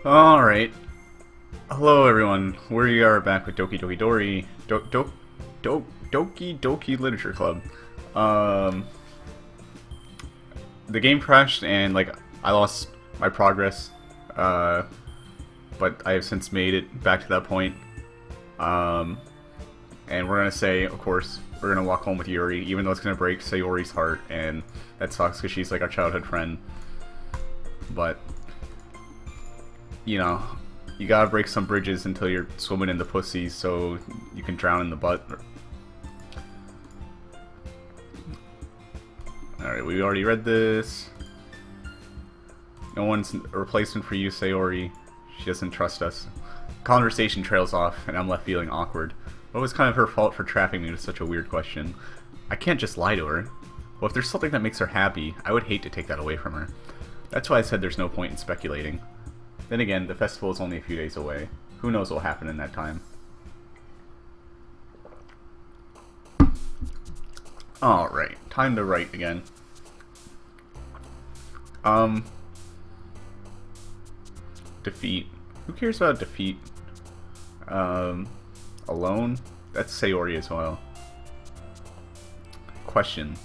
Alright. Hello everyone. We are back with Doki Doki Dori. Doki Doki Literature Club. Um, the game crashed and I lost my progress. But I have since made it back to that point. And we're gonna say, of course, we're gonna walk home with Yuri, even though it's gonna break Sayori's heart, and that sucks because she's like our childhood friend. But you know, you gotta break some bridges until you're swimming in the pussy, so you can drown in the butt. Alright, we already read this. No one's a replacement for you, Sayori. She doesn't trust us. Conversation trails off, and I'm left feeling awkward. What was kind of her fault for trapping me to such a weird question? I can't just lie to her. Well, if there's something that makes her happy, I would hate to take that away from her. That's why I said there's no point in speculating. Then again, the festival is only a few days away. Who knows what will happen in that time? Alright, time to write again. Defeat. Who cares about defeat? Alone? That's Sayori as well. Question.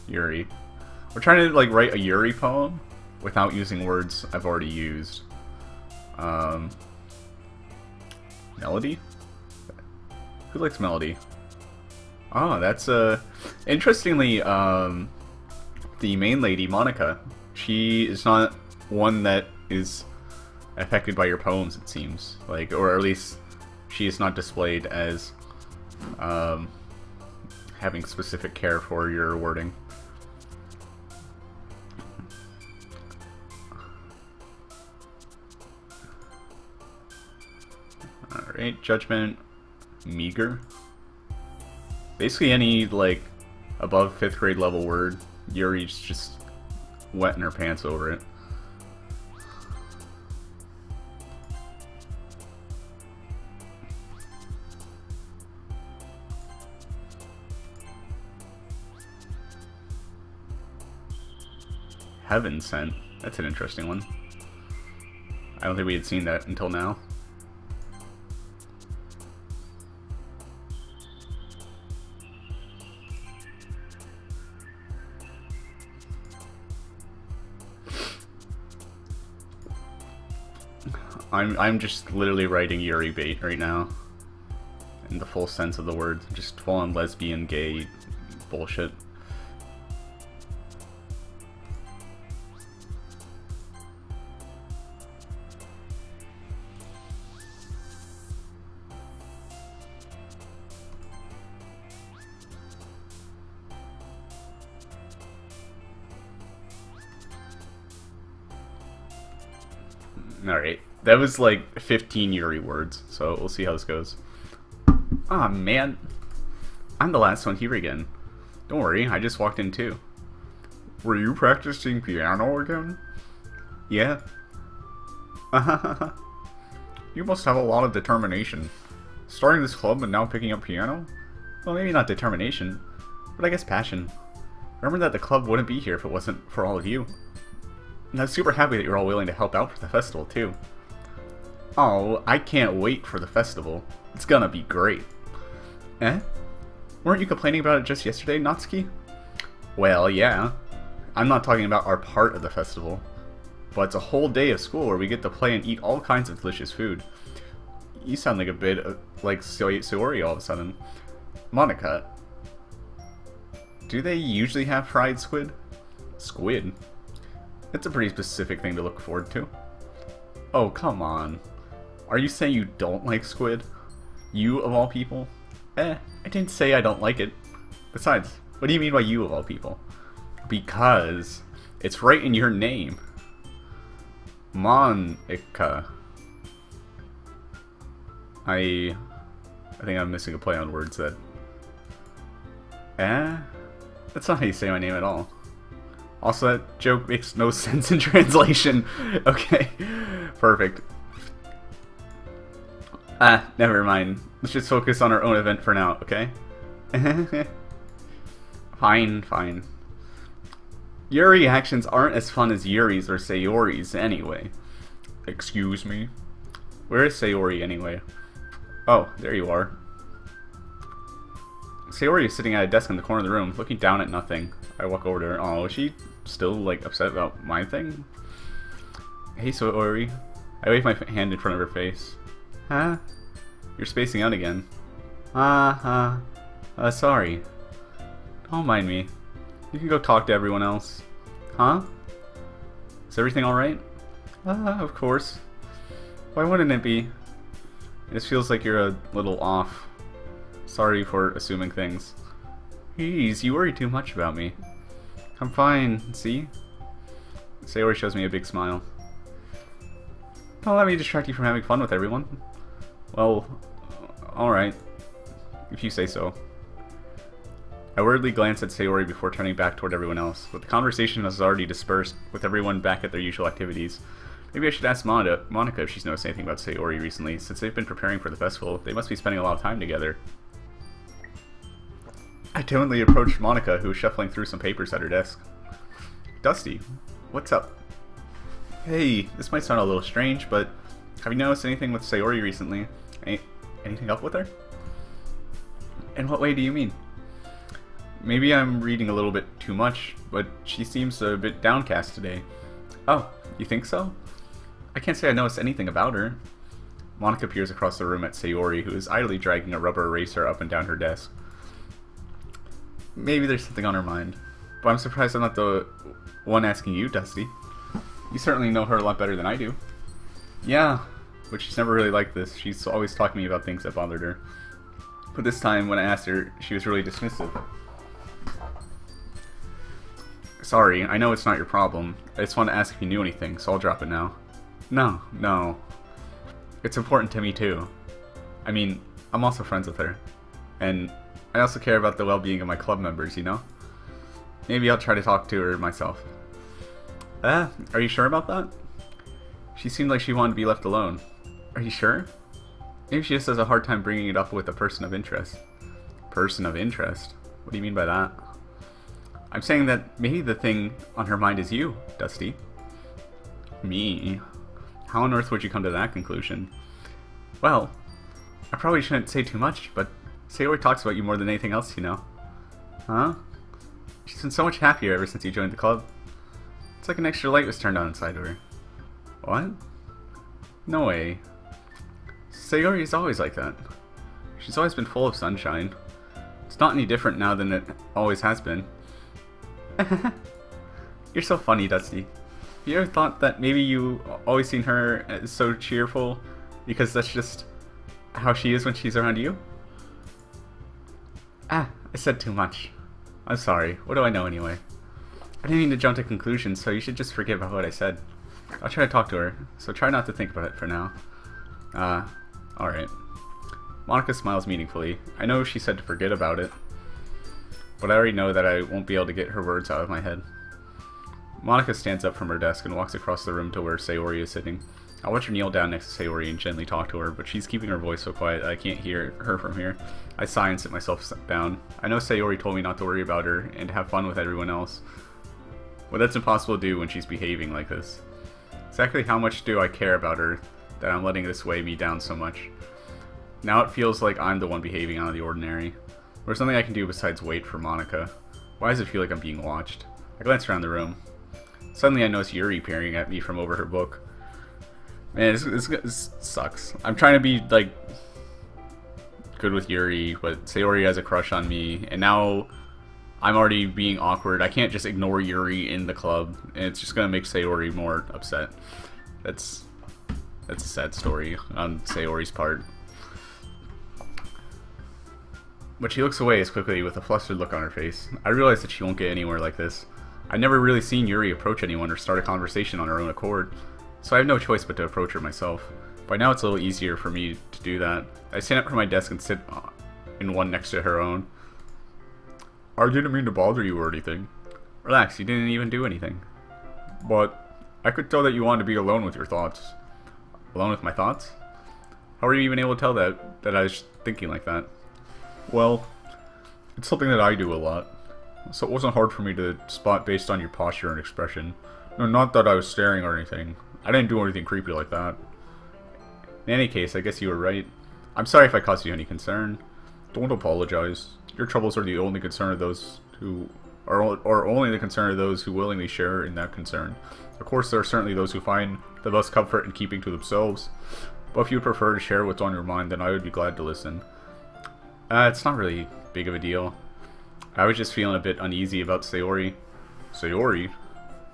Yuri. We're trying to write a Yuri poem without using words I've already used. Melody? Who likes melody? Oh, that's interestingly, the main lady, Monica, she is not one that is affected by your poems, it seems. Or at least she is not displayed as having specific care for your wording. Alright, judgment, meager. Basically any, above 5th grade level word, Yuri's just wetting her pants over it. Heaven Sent. That's an interesting one. I don't think we had seen that until now. I'm just literally writing Yuri bait right now. In the full sense of the word. Just full on lesbian, gay bullshit. Alright, that was 15 Yuri words, so we'll see how this goes. Aw, man. I'm the last one here again. Don't worry, I just walked in too. Were you practicing piano again? Yeah. You must have a lot of determination. Starting this club and now picking up piano? Well, maybe not determination, but I guess passion. Remember that the club wouldn't be here if it wasn't for all of you. And I'm super happy that you're all willing to help out for the festival, too. Oh, I can't wait for the festival. It's gonna be great. Eh? Weren't you complaining about it just yesterday, Natsuki? Well, yeah. I'm not talking about our part of the festival. But it's a whole day of school where we get to play and eat all kinds of delicious food. You sound like a bit like Sayori all of a sudden. Monica. Do they usually have fried squid? Squid? It's a pretty specific thing to look forward to. Oh, come on. Are you saying you don't like squid? You, of all people? I didn't say I don't like it. Besides, what do you mean by you, of all people? Because it's right in your name. Monica. I think I'm missing a play on words that... That's not how you say my name at all. Also, that joke makes no sense in translation. Okay, perfect. Never mind. Let's just focus on our own event for now, okay? Fine, fine. Your reactions aren't as fun as Yuri's or Sayori's anyway. Excuse me? Where is Sayori anyway? Oh, there you are. Sayori is sitting at a desk in the corner of the room, looking down at nothing. I walk over to her. Oh, is she still, like, upset about my thing? Hey, Sayori. I wave my hand in front of her face. Huh? You're spacing out again. Sorry. Don't mind me. You can go talk to everyone else. Huh? Is everything alright? Of course. Why wouldn't it be? It just feels like you're a little off. Sorry for assuming things. Jeez, you worry too much about me. I'm fine, see? Sayori shows me a big smile. Don't let me distract you from having fun with everyone. Well, alright. If you say so. I worriedly glance at Sayori before turning back toward everyone else, but the conversation has already dispersed, with everyone back at their usual activities. Maybe I should ask Monica if she's noticed anything about Sayori recently. Since they've been preparing for the festival, they must be spending a lot of time together. I timidly approached Monica, who was shuffling through some papers at her desk. Dusty, what's up? Hey, this might sound a little strange, but have you noticed anything with Sayori recently? Anything up with her? In what way do you mean? Maybe I'm reading a little bit too much, but she seems a bit downcast today. Oh, you think so? I can't say I noticed anything about her. Monica peers across the room at Sayori, who is idly dragging a rubber eraser up and down her desk. Maybe there's something on her mind, but I'm surprised I'm not the one asking you, Dusty. You certainly know her a lot better than I do. Yeah, but she's never really like this. She's always talking to me about things that bothered her. But this time, when I asked her, she was really dismissive. Sorry, I know it's not your problem. I just wanted to ask if you knew anything, so I'll drop it now. No. It's important to me too. I mean, I'm also friends with her. And I also care about the well-being of my club members, you know? Maybe I'll try to talk to her myself. Are you sure about that? She seemed like she wanted to be left alone. Are you sure? Maybe she just has a hard time bringing it up with a person of interest. Person of interest? What do you mean by that? I'm saying that maybe the thing on her mind is you, Dusty. Me? How on earth would you come to that conclusion? Well, I probably shouldn't say too much, but Sayori talks about you more than anything else, you know. Huh? She's been so much happier ever since you joined the club. It's like an extra light was turned on inside of her. What? No way. Sayori is always like that. She's always been full of sunshine. It's not any different now than it always has been. You're so funny, Dusty. You ever thought that maybe you always seen her as so cheerful because that's just how she is when she's around you? I said too much. I'm sorry. What do I know anyway? I didn't mean to jump to conclusions, so you should just forget about what I said. I'll try to talk to her, so try not to think about it for now. Alright. Monica smiles meaningfully. I know she said to forget about it, but I already know that I won't be able to get her words out of my head. Monica stands up from her desk and walks across the room to where Sayori is sitting. I watch her kneel down next to Sayori and gently talk to her, but she's keeping her voice so quiet that I can't hear her from here. I sigh and sit myself down. I know Sayori told me not to worry about her and to have fun with everyone else, but that's impossible to do when she's behaving like this. Exactly how much do I care about her that I'm letting this weigh me down so much? Now it feels like I'm the one behaving out of the ordinary. There's nothing I can do besides wait for Monica. Why does it feel like I'm being watched? I glance around the room. Suddenly I notice Yuri peering at me from over her book. Man, this sucks. I'm trying to be, like, good with Yuri, but Sayori has a crush on me, and now I'm already being awkward. I can't just ignore Yuri in the club, and it's just gonna make Sayori more upset. That's a sad story on Sayori's part. But she looks away as quickly with a flustered look on her face. I realize that she won't get anywhere like this. I've never really seen Yuri approach anyone or start a conversation on her own accord, so I have no choice but to approach her myself. By now it's a little easier for me to do that. I stand up from my desk and sit in one next to her own. I didn't mean to bother you or anything. Relax, you didn't even do anything. But I could tell that you wanted to be alone with your thoughts. Alone with my thoughts? How were you even able to tell that I was thinking like that? Well, it's something that I do a lot, so it wasn't hard for me to spot based on your posture and expression. No, not that I was staring or anything. I didn't do anything creepy like that. In any case, I guess you were right. I'm sorry if I caused you any concern. Don't apologize. Your troubles are the only concern of those who are only the concern of those who willingly share in that concern. Of course, there are certainly those who find the most comfort in keeping to themselves. But if you prefer to share what's on your mind, then I would be glad to listen. It's not really big of a deal. I was just feeling a bit uneasy about Sayori. Sayori?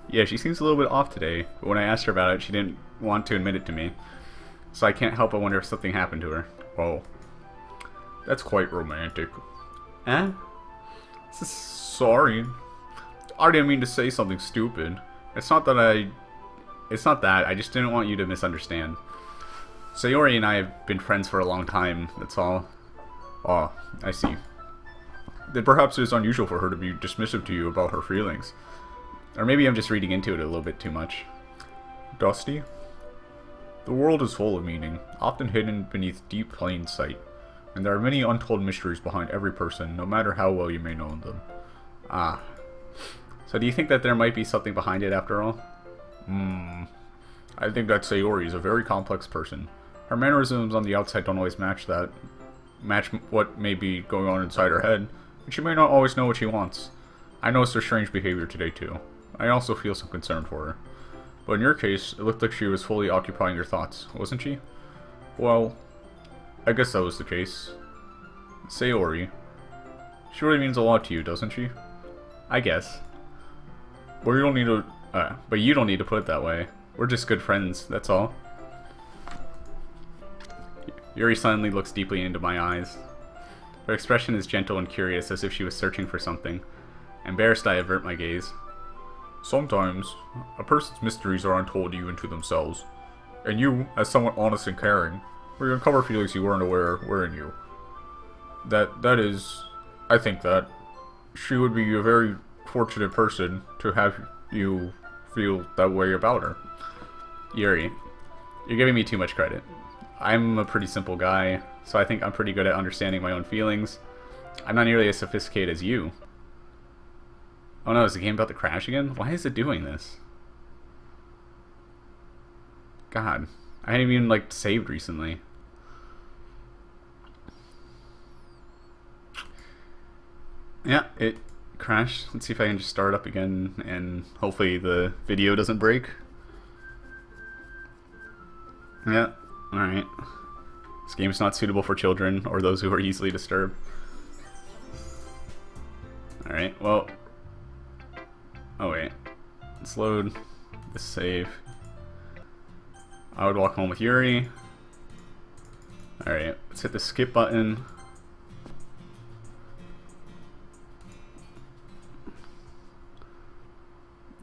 Yeah, she seems a little bit off today, but when I asked her about it, she didn't want to admit it to me. So I can't help but wonder if something happened to her. Oh. That's quite romantic. Eh? Sorry. I didn't mean to say something stupid. It's not that, I just didn't want you to misunderstand. Sayori and I have been friends for a long time, that's all. Oh, I see. Then perhaps it is unusual for her to be dismissive to you about her feelings. Or maybe I'm just reading into it a little bit too much. Dusty? The world is full of meaning, often hidden beneath deep plain sight. And there are many untold mysteries behind every person, no matter how well you may know them. Ah. So do you think that there might be something behind it after all? I think that Sayori is a very complex person. Her mannerisms on the outside don't always match what may be going on inside her head, and she may not always know what she wants. I noticed her strange behavior today too. I also feel some concern for her. But in your case, it looked like she was fully occupying your thoughts, wasn't she? Well, I guess that was the case. Sayori. She really means a lot to you, doesn't she? I guess. Well, you don't need to, but you don't need to put it that way. We're just good friends, that's all. Yuri suddenly looks deeply into my eyes. Her expression is gentle and curious, as if she was searching for something. Embarrassed, I avert my gaze. Sometimes, a person's mysteries are untold even to themselves. And you, as someone honest and caring, will uncover feelings you weren't aware were in you. That is, I think that she would be a very fortunate person to have you feel that way about her. Yuri, you're giving me too much credit. I'm a pretty simple guy, so I think I'm pretty good at understanding my own feelings. I'm not nearly as sophisticated as you. Oh no, is the game about to crash again? Why is it doing this? God, I haven't even, like, saved recently. Yeah, it crashed. Let's see if I can just start up again, and hopefully the video doesn't break. Yeah, alright. This game is not suitable for children or those who are easily disturbed. Alright, well... Oh wait. Let's load the save. I would walk home with Yuri. Alright, let's hit the skip button.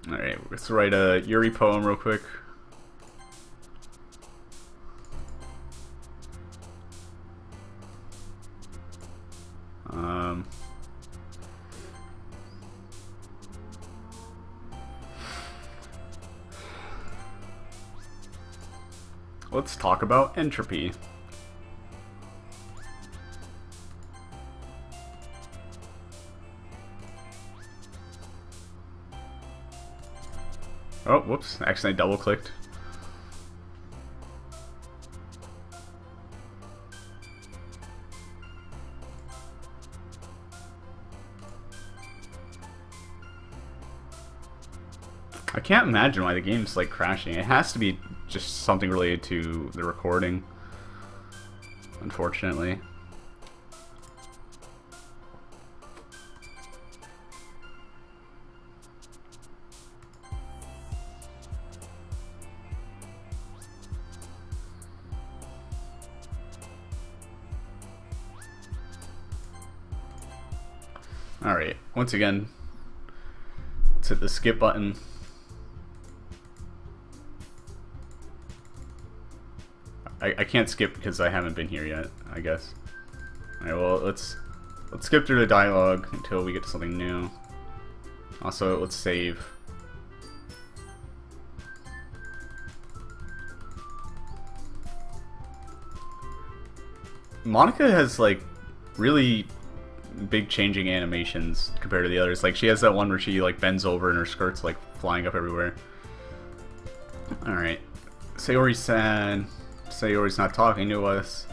Alright, let's write a Yuri poem real quick. Let's talk about entropy. Oh, whoops, accidentally double-clicked. I can't imagine why the game's like crashing. It has to be just something related to the recording, unfortunately. Alright, once again, let's hit the skip button. I can't skip because I haven't been here yet, I guess. Alright, well, let's skip through the dialogue until we get to something new. Also, let's save. Monica has, like, really big changing animations compared to the others. Like, she has that one where she, like, bends over and her skirt's, like, flying up everywhere. Alright. Sayori's sad. Sayori's not talking to us.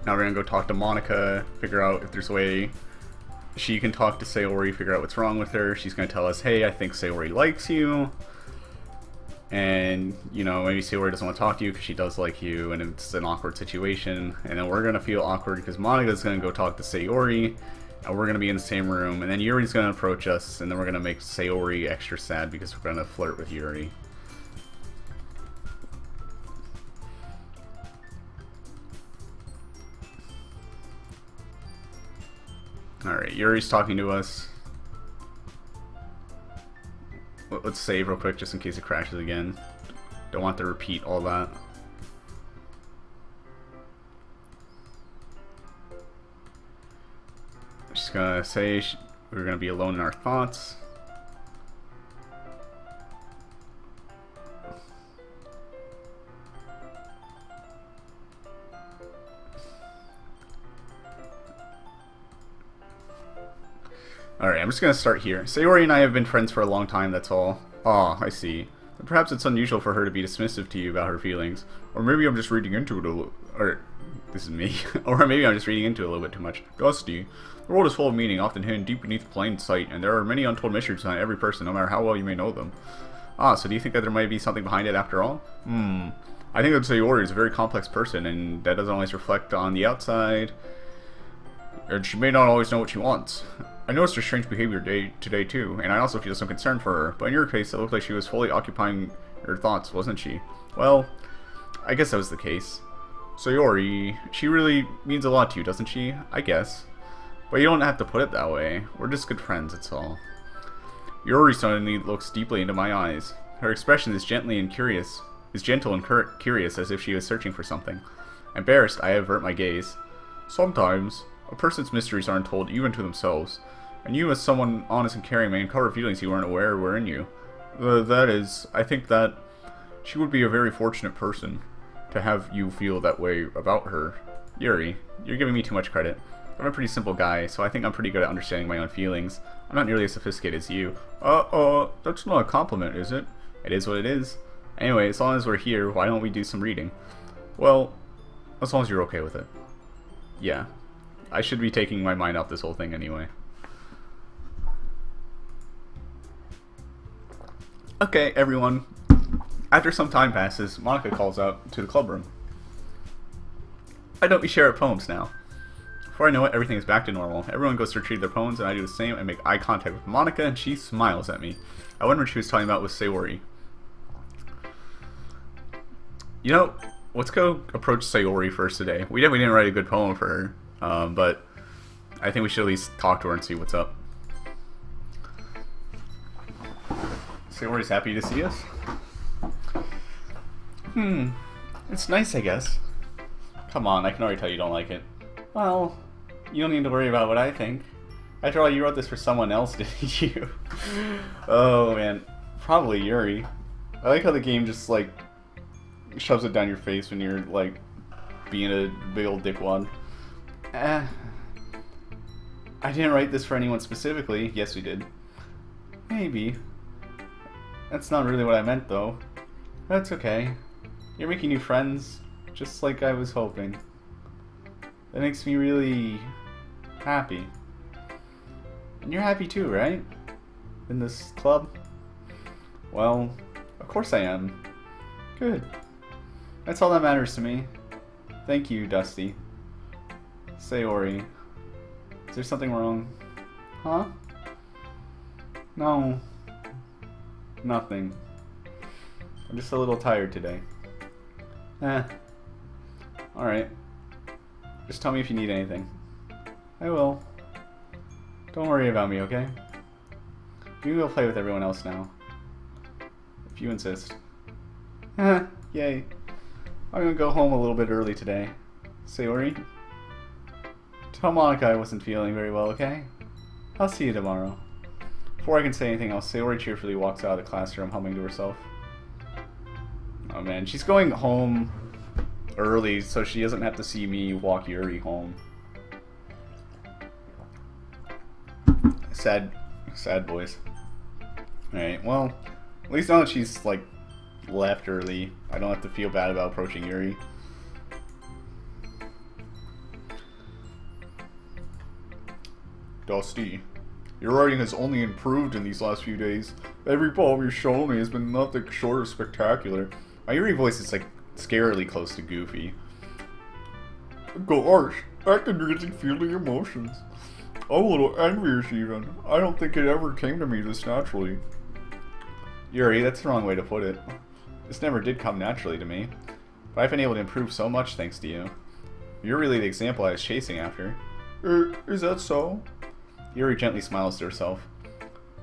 Now we're gonna go talk to Monica, figure out if there's a way she can talk to Sayori, figure out what's wrong with her. She's gonna tell us, hey, I think Sayori likes you. And, you know, maybe Sayori doesn't want to talk to you because she does like you, and it's an awkward situation. And then we're gonna feel awkward because Monica's gonna go talk to Sayori, and we're gonna be in the same room. And then Yuri's gonna approach us, and then we're gonna make Sayori extra sad because we're gonna flirt with Yuri. Alright, Yuri's talking to us. Let's save real quick just in case it crashes again. Don't want to repeat all that. Just gonna say we're gonna be alone in our thoughts. Alright, I'm just gonna start here. Sayori and I have been friends for a long time, that's all. Ah, I see. But perhaps it's unusual for her to be dismissive to you about her feelings. Or maybe I'm just reading into it a little... Or, this is me. Or maybe I'm just reading into it a little bit too much. Dusty. The world is full of meaning, often hidden deep beneath plain sight, and there are many untold mysteries behind every person, no matter how well you may know them. Ah, so do you think that there might be something behind it after all? I think that Sayori is a very complex person, and that doesn't always reflect on the outside. And she may not always know what she wants. I noticed her strange behavior today too, and I also feel some concern for her, but in your case, it looked like she was fully occupying her thoughts, wasn't she? Well, I guess that was the case. Sayori, she really means a lot to you, doesn't she? I guess. But you don't have to put it that way. We're just good friends, that's all. Yuri suddenly looks deeply into my eyes. Her expression is gentle and curious, as if she was searching for something. Embarrassed, I avert my gaze. Sometimes, a person's mysteries aren't told even to themselves. And you, as someone honest and caring, may uncover feelings you weren't aware were in you. That is, I think that she would be a very fortunate person to have you feel that way about her. Yuri, you're giving me too much credit. I'm a pretty simple guy, so I think I'm pretty good at understanding my own feelings. I'm not nearly as sophisticated as you. That's not a compliment, is it? It is what it is. Anyway, as long as we're here, why don't we do some reading? Well, as long as you're okay with it. Yeah. I should be taking my mind off this whole thing anyway. Okay, everyone. After some time passes, Monica calls out to the club room. Why don't we share our poems now? Before I know it, everything is back to normal. Everyone goes to retrieve their poems, and I do the same and make eye contact with Monica, and she smiles at me. I wonder what she was talking about with Sayori. You know, let's go approach Sayori first today. We didn't write a good poem for her, but I think we should at least talk to her and see what's up. Sayori's happy to see us. It's nice, I guess. Come on, I can already tell you don't like it. Well, you don't need to worry about what I think. After all, you wrote this for someone else, didn't you? Oh, man. Probably Yuri. I like how the game just, like, shoves it down your face when you're, like, being a big old dickwad. I didn't write this for anyone specifically. Yes, we did. Maybe. That's not really what I meant, though. That's okay. You're making new friends, just like I was hoping. That makes me really happy. And you're happy too, right? In this club? Well, of course I am. Good. That's all that matters to me. Thank you, Dusty. Sayori. Is there something wrong? Huh? No. Nothing. I'm just a little tired today. Alright. Just tell me if you need anything. I will. Don't worry about me, okay? Maybe we'll play with everyone else now. If you insist. Yay. I'm gonna go home a little bit early today. Sayori? Tell Monica I wasn't feeling very well, okay? I'll see you tomorrow. Before I can say anything else, Sayori cheerfully walks out of the classroom, humming to herself. Oh man, she's going home early so she doesn't have to see me walk Yuri home. Sad boys. Alright, well, at least now that she's, like, left early. I don't have to feel bad about approaching Yuri. Dusty, your writing has only improved in these last few days. Every poem you've shown me has been nothing short of spectacular. My Yuri voice is like scarily close to goofy. Gosh, I can really feel the emotions. I'm a little envious even. I don't think it ever came to me this naturally. Yuri, that's the wrong way to put it. This never did come naturally to me. But I've been able to improve so much thanks to you. You're really the example I was chasing after. Is that so? Yuri gently smiles to herself.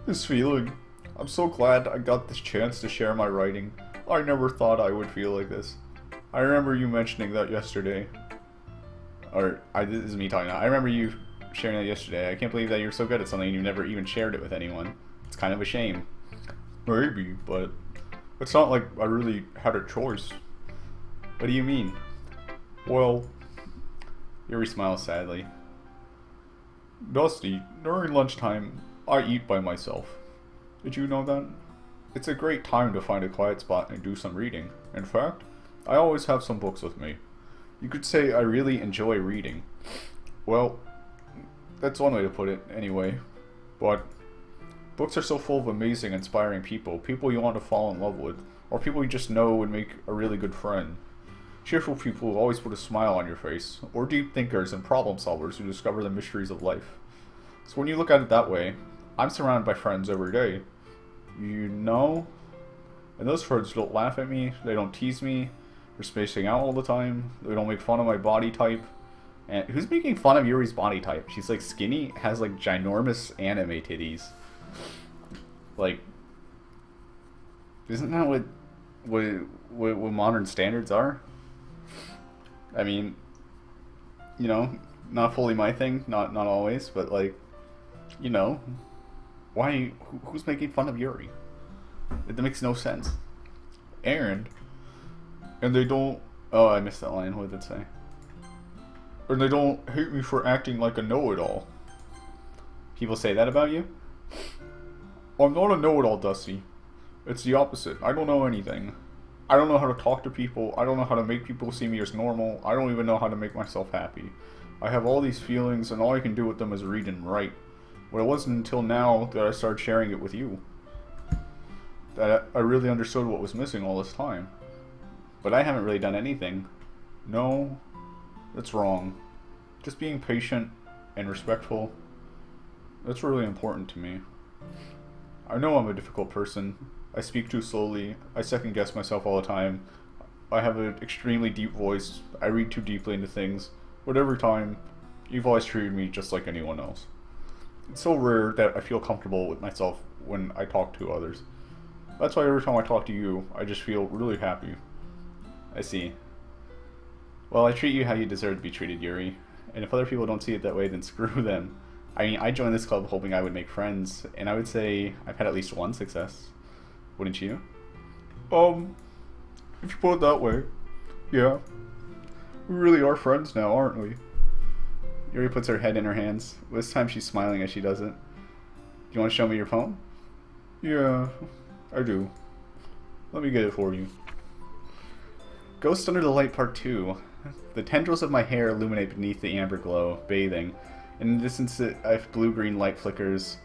This feeling. I'm so glad I got this chance to share my writing. I never thought I would feel like this. I remember you mentioning that yesterday. This is me talking now. I remember you sharing that yesterday. I can't believe that you're so good at something and you never even shared it with anyone. It's kind of a shame. Maybe, but it's not like I really had a choice. What do you mean? Well, Yuri smiles sadly. Dusty, during lunchtime, I eat by myself. Did you know that? It's a great time to find a quiet spot and do some reading. In fact, I always have some books with me. You could say I really enjoy reading. Well, that's one way to put it, anyway. But books are so full of amazing, inspiring people you want to fall in love with, or people you just know would make a really good friend. Cheerful people who always put a smile on your face, or deep thinkers and problem solvers who discover the mysteries of life. So when you look at it that way, I'm surrounded by friends every day. You know? And those friends don't laugh at me, they don't tease me, they're spacing out all the time, they don't make fun of my body type. And who's making fun of Yuri's body type? She's like skinny, has like ginormous anime titties. Like, isn't that what modern standards are? I mean, you know, not fully my thing, not always, but like, you know, who's making fun of Yuri? It makes no sense. And they don't, oh, I missed that line, what did it say? And they don't hate me for acting like a know-it-all. People say that about you? I'm not a know-it-all, Dusty. It's the opposite. I don't know anything. I don't know how to talk to people. I don't know how to make people see me as normal. I don't even know how to make myself happy. I have all these feelings, and all I can do with them is read and write. But it wasn't until now that I started sharing it with you that I really understood what was missing all this time. But I haven't really done anything. No, that's wrong. Just being patient and respectful, that's really important to me. I know I'm a difficult person. I speak too slowly. I second guess myself all the time. I have an extremely deep voice. I read too deeply into things. But every time, you've always treated me just like anyone else. It's so rare that I feel comfortable with myself when I talk to others. That's why every time I talk to you, I just feel really happy. I see. Well, I treat you how you deserve to be treated, Yuri. And if other people don't see it that way, then screw them. I mean, I joined this club hoping I would make friends, and I would say I've had at least one success. Wouldn't you? If you put it that way, yeah. We really are friends now, aren't we? Yuri puts her head in her hands. This time she's smiling as she does it. Do you want to show me your poem? Yeah, I do. Let me get it for you. Ghost Under the Light Part 2. The tendrils of my hair illuminate beneath the amber glow, bathing. In the distance, a blue-green light flickers.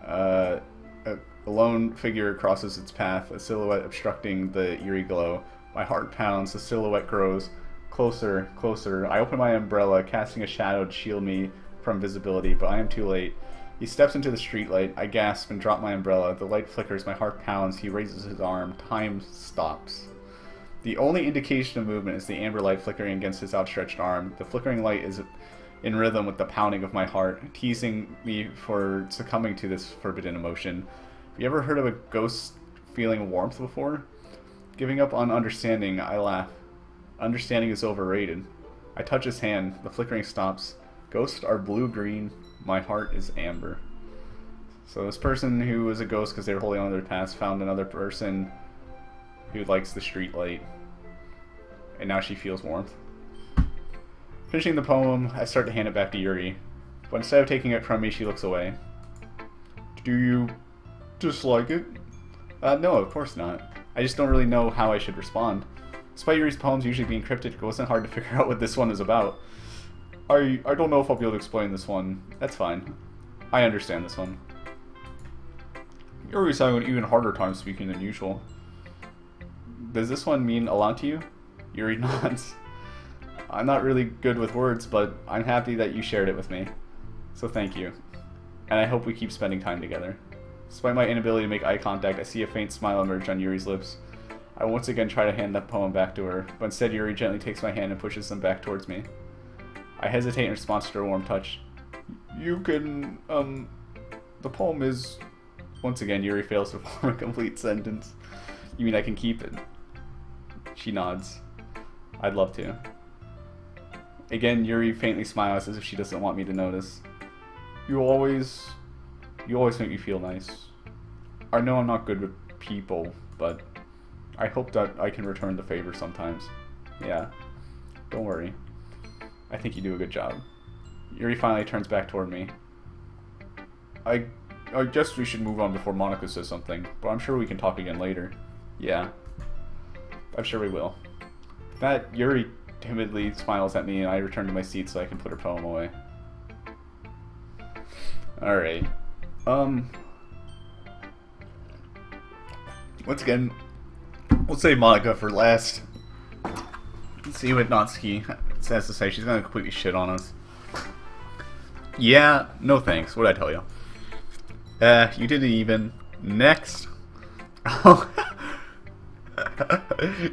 A lone figure crosses its path, a silhouette obstructing the eerie glow. My heart pounds, the silhouette grows. Closer, closer. I open my umbrella, casting a shadow to shield me from visibility, but I am too late. He steps into the streetlight. I gasp and drop my umbrella. The light flickers, my heart pounds. He raises his arm. Time stops. The only indication of movement is the amber light flickering against his outstretched arm. The flickering light is in rhythm with the pounding of my heart, teasing me for succumbing to this forbidden emotion. Have you ever heard of a ghost feeling warmth before? Giving up on understanding, I laugh. Understanding is overrated. I touch his hand. The flickering stops. Ghosts are blue-green. My heart is amber. So this person who was a ghost because they were holding on to their past found another person who likes the street light. And now she feels warmth. Finishing the poem, I start to hand it back to Yuri. But instead of taking it from me, she looks away. Do you dislike it? No, of course not. I just don't really know how I should respond. Despite Yuri's poems usually being cryptic, it wasn't hard to figure out what this one is about. I don't know if I'll be able to explain this one. That's fine. I understand this one. Yuri's having an even harder time speaking than usual. Does this one mean a lot to you? Yuri nods. I'm not really good with words, but I'm happy that you shared it with me. So thank you. And I hope we keep spending time together. Despite my inability to make eye contact, I see a faint smile emerge on Yuri's lips. I once again try to hand that poem back to her, but instead Yuri gently takes my hand and pushes them back towards me. I hesitate in response to her warm touch. You can, the poem is... Once again, Yuri fails to form a complete sentence. You mean I can keep it? She nods. I'd love to. Again, Yuri faintly smiles as if she doesn't want me to notice. You always make me feel nice. I know I'm not good with people, but I hope that I can return the favor sometimes. Yeah, don't worry. I think you do a good job. Yuri finally turns back toward me. I guess we should move on before Monica says something, but I'm sure we can talk again later. Yeah, I'm sure we will. That Yuri timidly smiles at me and I return to my seat so I can put her poem away. Alright. Once again, we'll save Monica for last. Let's see what Natsuki has to say. She's gonna completely shit on us. Yeah, no thanks. What'd I tell you? You didn't even. Next. Oh.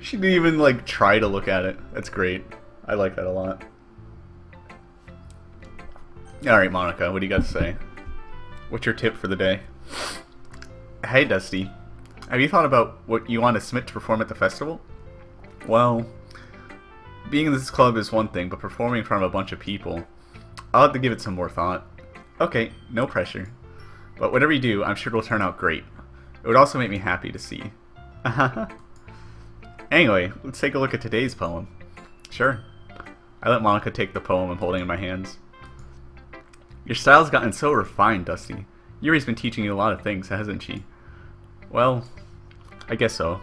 She didn't even, like, try to look at it. That's great. I like that a lot. Alright, Monica, what do you got to say? What's your tip for the day? Hey, Dusty. Have you thought about what you want to submit to perform at the festival? Well, being in this club is one thing, but performing in front of a bunch of people, I'll have to give it some more thought. Okay, no pressure. But whatever you do, I'm sure it'll turn out great. It would also make me happy to see. Anyway, let's take a look at today's poem. Sure. I let Monica take the poem I'm holding in my hands. Your style's gotten so refined, Dusty. Yuri's been teaching you a lot of things, hasn't she? Well, I guess so.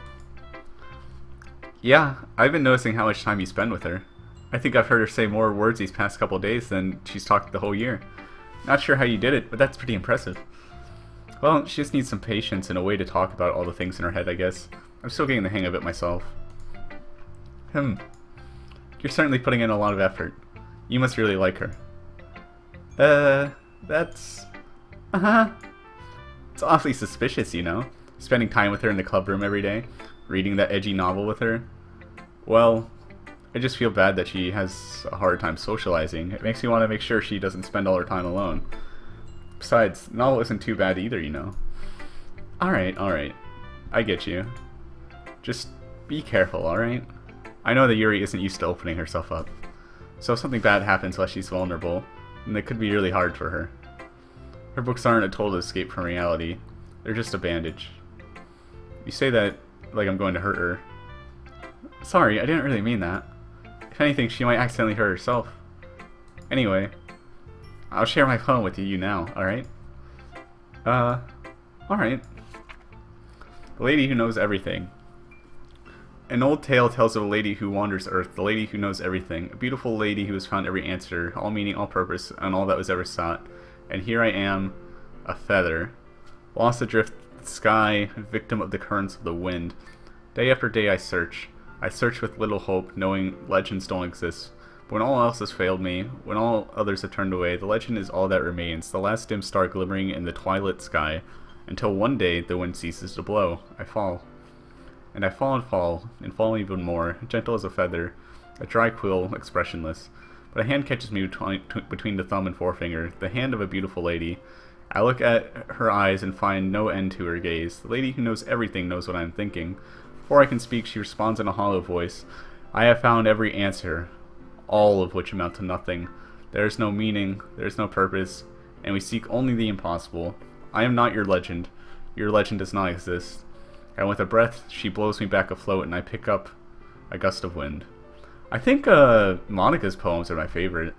Yeah, I've been noticing how much time you spend with her. I think I've heard her say more words these past couple days than she's talked the whole year. Not sure how you did it, but that's pretty impressive. Well, she just needs some patience and a way to talk about all the things in her head, I guess. I'm still getting the hang of it myself. You're certainly putting in a lot of effort. You must really like her. That's... It's awfully suspicious, you know? Spending time with her in the club room every day. Reading that edgy novel with her. Well, I just feel bad that she has a hard time socializing. It makes me want to make sure she doesn't spend all her time alone. Besides, the novel isn't too bad either, you know? Alright. I get you. Just be careful, alright? I know that Yuri isn't used to opening herself up. So if something bad happens while she's vulnerable, then it could be really hard for her. Her books aren't a total escape from reality. They're just a bandage. You say that like I'm going to hurt her. Sorry, I didn't really mean that. If anything, she might accidentally hurt herself. Anyway, I'll share my poem with you now, alright? Alright. The Lady Who Knows Everything. An old tale tells of a lady who wanders earth, the lady who knows everything, a beautiful lady who has found every answer, all meaning, all purpose, and all that was ever sought. And here I am, a feather, lost adrift the sky, victim of the currents of the wind. Day after day I search with little hope, knowing legends don't exist. But when all else has failed me, when all others have turned away, the legend is all that remains, the last dim star glimmering in the twilight sky, until one day the wind ceases to blow. I fall. And I fall and fall, and fall even more, gentle as a feather, a dry quill, expressionless. But a hand catches me between the thumb and forefinger, the hand of a beautiful lady. I look at her eyes and find no end to her gaze. The lady who knows everything knows what I am thinking. Before I can speak, she responds in a hollow voice. I have found every answer, all of which amount to nothing. There is no meaning, there is no purpose, and we seek only the impossible. I am not your legend. Your legend does not exist. And with a breath, she blows me back afloat, and I pick up a gust of wind. I think Monica's poems are my favorite.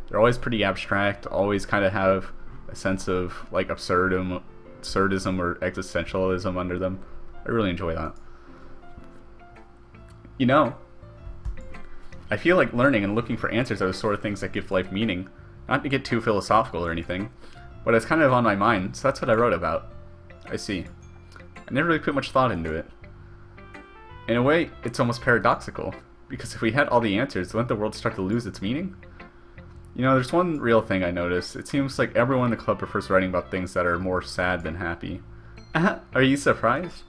They're always pretty abstract, always kind of have a sense of like absurdism or existentialism under them. I really enjoy that. You know, I feel like learning and looking for answers are the sort of things that give life meaning. Not to get too philosophical or anything, but it's kind of on my mind, so that's what I wrote about. I see. I never really put much thought into it. In a way, it's almost paradoxical, because if we had all the answers, wouldn't the world start to lose its meaning? You know, there's one real thing I noticed. It seems like everyone in the club prefers writing about things that are more sad than happy. Are you surprised?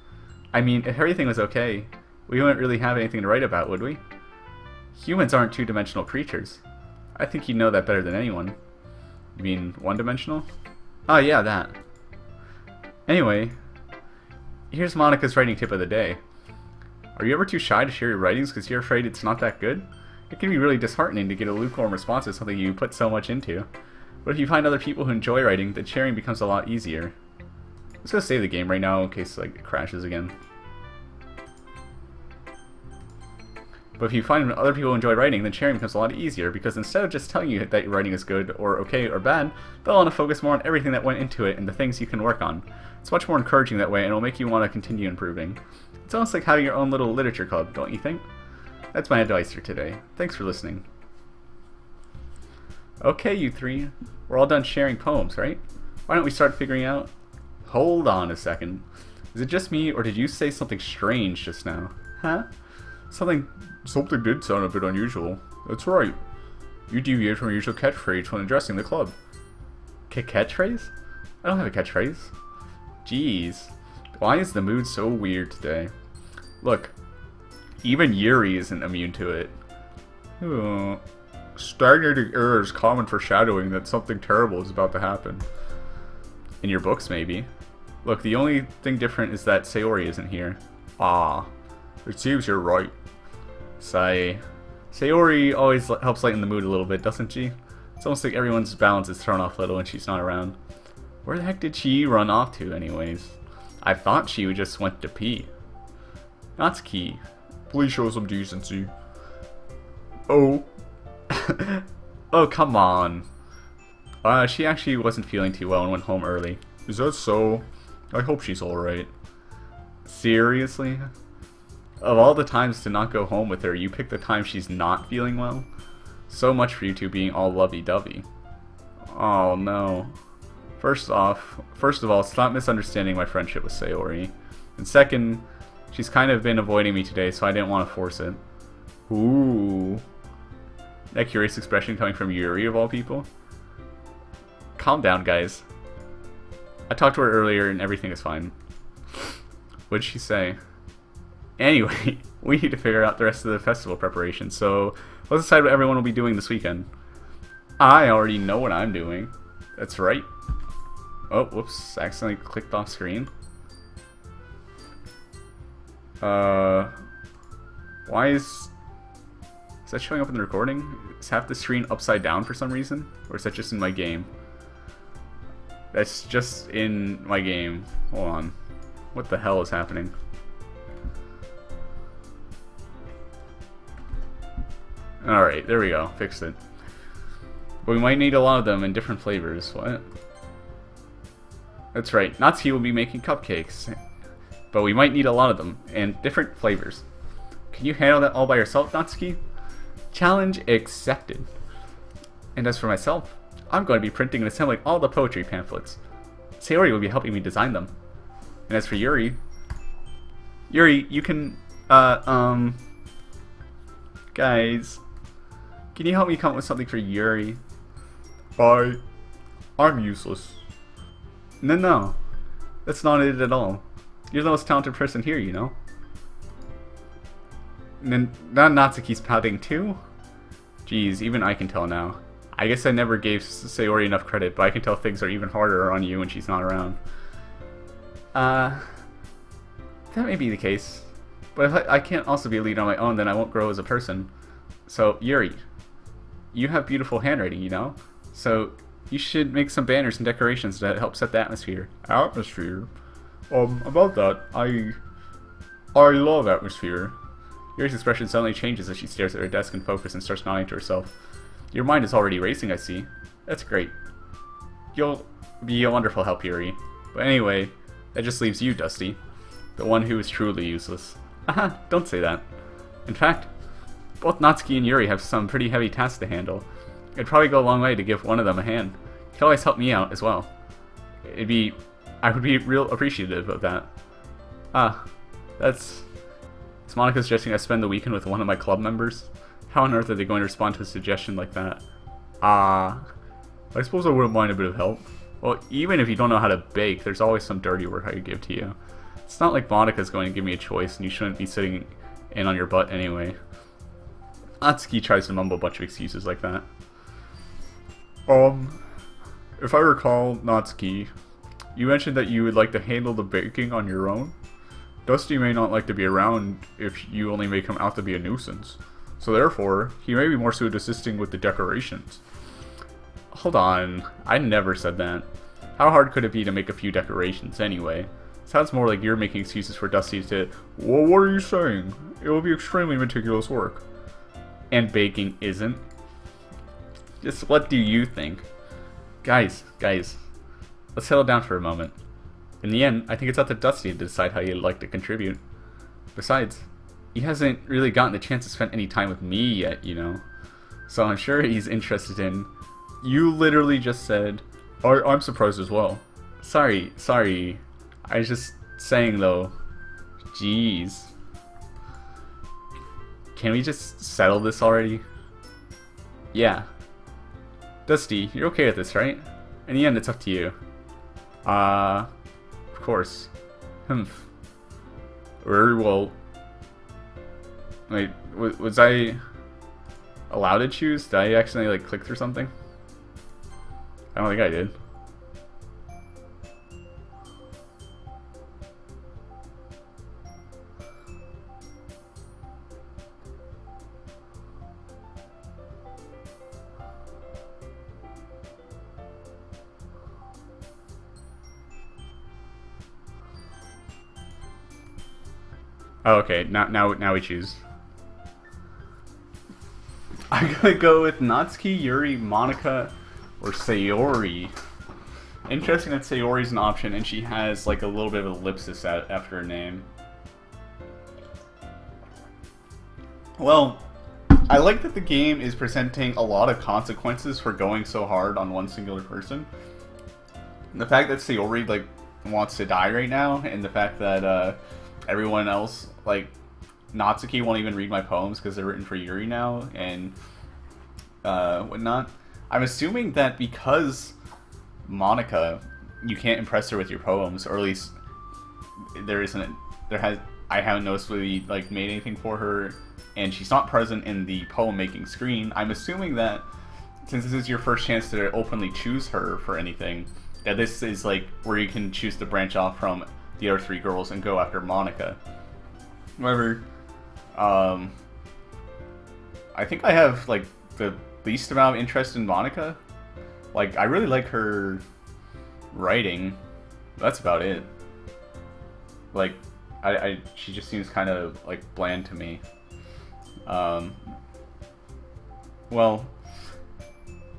I mean, if everything was okay, we wouldn't really have anything to write about, would we? Humans aren't two-dimensional creatures. I think you know that better than anyone. You mean one-dimensional? Oh yeah, that. Anyway, here's Monica's writing tip of the day. Are you ever too shy to share your writings because you're afraid it's not that good? It can be really disheartening to get a lukewarm response to something you put so much into. But if you find other people who enjoy writing, then sharing becomes a lot easier. Let's go save the game right now in case like it crashes again. But if you find other people enjoy writing, then sharing becomes a lot easier, because instead of just telling you that your writing is good, or okay, or bad, they'll want to focus more on everything that went into it and the things you can work on. It's much more encouraging that way, and it'll make you want to continue improving. It's almost like having your own little literature club, don't you think? That's my advice for today. Thanks for listening. Okay, you three. We're all done sharing poems, right? Why don't we start figuring out... Hold on a second. Is it just me, or did you say something strange just now? Huh? Something did sound a bit unusual. That's right. You deviated from your usual catchphrase when addressing the club. Catchphrase? I don't have a catchphrase. Jeez. Why is the mood so weird today? Look, even Yuri isn't immune to it. Stagnating air is common foreshadowing that something terrible is about to happen. In your books, maybe. Look, the only thing different is that Sayori isn't here. Ah. It seems you're right. Sigh. Sayori always helps lighten the mood a little bit, doesn't she? It's almost like everyone's balance is thrown off a little when she's not around. Where the heck did she run off to, anyways? I thought she just went to pee. Natsuki, please show some decency. Oh. Oh, come on. She actually wasn't feeling too well and went home early. Is that so? I hope she's alright. Seriously? Of all the times to not go home with her, you pick the time she's not feeling well? So much for you two being all lovey-dovey. Oh no. First of all, stop misunderstanding my friendship with Sayori. And second, she's kind of been avoiding me today, so I didn't want to force it. Ooh. That curious expression coming from Yuri, of all people? Calm down, guys. I talked to her earlier and everything is fine. What'd she say? Anyway, we need to figure out the rest of the festival preparation, so let's decide what everyone will be doing this weekend. I already know what I'm doing. That's right. Oh, whoops, accidentally clicked off screen. Why is that showing up in the recording? Is half the screen upside down for some reason? Or is that just in my game? That's just in my game. Hold on. What the hell is happening? Alright, there we go. Fixed it. But we might need a lot of them in different flavors. What? That's right. Natsuki will be making cupcakes. But we might need a lot of them, and different flavors. Can you handle that all by yourself, Natsuki? Challenge accepted. And as for myself, I'm going to be printing and assembling all the poetry pamphlets. Sayori will be helping me design them. And as for Yuri, you can, guys, can you help me come up with something for Yuri? I'm useless. No, that's not it at all. You're the most talented person here, you know. And then now Natsuki's pouting too? Jeez, even I can tell now. I guess I never gave Sayori enough credit, but I can tell things are even harder on you when she's not around. That may be the case. But if I can't also be a leader on my own, then I won't grow as a person. So, Yuri, you have beautiful handwriting, you know? So, you should make some banners and decorations that help set the atmosphere. Atmosphere? About that, I love atmosphere. Yuri's expression suddenly changes as she stares at her desk in focus and starts nodding to herself. Your mind is already racing, I see. That's great. You'll be a wonderful help, Yuri. But anyway, that just leaves you, Dusty. The one who is truly useless. Haha, don't say that. In fact, both Natsuki and Yuri have some pretty heavy tasks to handle. It'd probably go a long way to give one of them a hand. You can always help me out as well. I would be real appreciative of that. Is Monica suggesting I spend the weekend with one of my club members? How on earth are they going to respond to a suggestion like that? I suppose I wouldn't mind a bit of help. Well, even if you don't know how to bake, there's always some dirty work I could give to you. It's not like Monica's going to give me a choice, and you shouldn't be sitting in on your butt anyway. Atsuki tries to mumble a bunch of excuses like that. If I recall, Natsuki, you mentioned that you would like to handle the baking on your own. Dusty may not like to be around if you only make him out to be a nuisance. So therefore, he may be more suited to assisting with the decorations. Hold on, I never said that. How hard could it be to make a few decorations anyway? Sounds more like you're making excuses for Dusty to... Well, what are you saying? It will be extremely meticulous work. And baking isn't? Just what do you think? Guys, let's settle down for a moment. In the end, I think it's up to Dusty to decide how he'd like to contribute. Besides, he hasn't really gotten the chance to spend any time with me yet, you know. So I'm sure he's interested in... You literally just said... I'm surprised as well. Sorry. I was just saying though. Jeez. Can we just settle this already? Yeah. Dusty, you're okay with this, right? In the end, it's up to you. Of course. Very well. Wait, was I allowed to choose? Did I accidentally click through something? I don't think I did. Oh, okay. Now we choose. I'm gonna go with Natsuki, Yuri, Monica, or Sayori. Interesting that Sayori's an option, and she has like a little bit of an ellipsis after her name. Well, I like that the game is presenting a lot of consequences for going so hard on one singular person. And the fact that Sayori wants to die right now, and the fact that everyone else, like Natsuki, won't even read my poems because they're written for Yuri now, and whatnot. I'm assuming that because Monica, you can't impress her with your poems, or at least I haven't noticed really made anything for her, and she's not present in the poem making screen. I'm assuming that since this is your first chance to openly choose her for anything, that this is where you can choose to branch off from the other three girls and go after Monica. However, I think I have the least amount of interest in Monica. I really like her writing. That's about it. She just seems kind of bland to me. Well,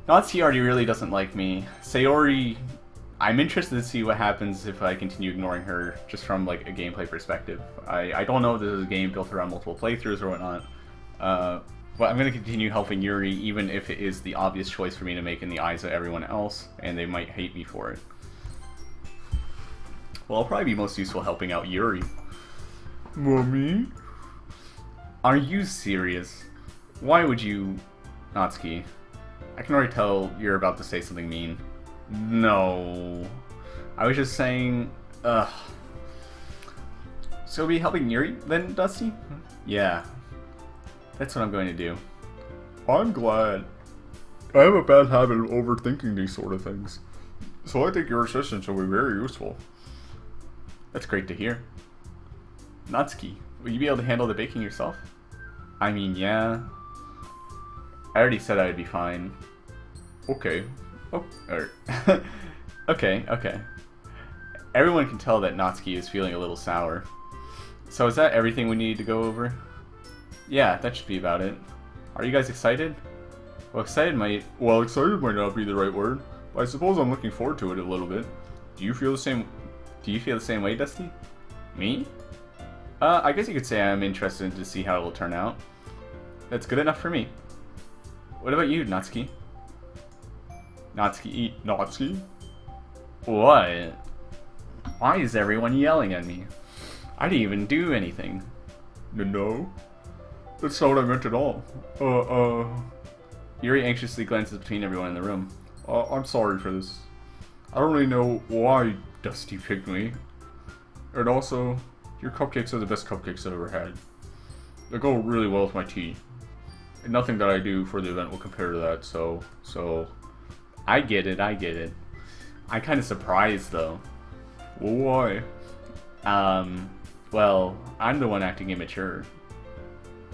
Natsuki already really doesn't like me. Sayori, I'm interested to see what happens if I continue ignoring her, just from a gameplay perspective. I don't know if this is a game built around multiple playthroughs or whatnot, but I'm going to continue helping Yuri, even if it is the obvious choice for me to make in the eyes of everyone else, and they might hate me for it. Well, I'll probably be most useful helping out Yuri. Mommy? Are you serious? Why would you... Natsuki, I can already tell you're about to say something mean. No. I was just saying... Ugh. So be helping Yuri then, Dusty? Yeah. That's what I'm going to do. I'm glad. I have a bad habit of overthinking these sort of things. So I think your assistance will be very useful. That's great to hear. Natsuki, will you be able to handle the baking yourself? I mean, yeah. I already said I would be fine. Okay. Okay. Everyone can tell that Natsuki is feeling a little sour. So is that everything we need to go over? Yeah, that should be about it. Are you guys excited? Well, excited might not be the right word, but I suppose I'm looking forward to it a little bit. Do you feel the same way, Dusty? Me? I guess you could say I'm interested to see how it will turn out. That's good enough for me. What about you, Natsuki? Natsuki? What? Why is everyone yelling at me? I didn't even do anything. No? That's not what I meant at all. Yuri anxiously glances between everyone in the room. I'm sorry for this. I don't really know why Dusty picked me. And also, your cupcakes are the best cupcakes I've ever had. They go really well with my tea. And nothing that I do for the event will compare to that, so... I get it. I'm kind of surprised, though. Well, why? Well, I'm the one acting immature.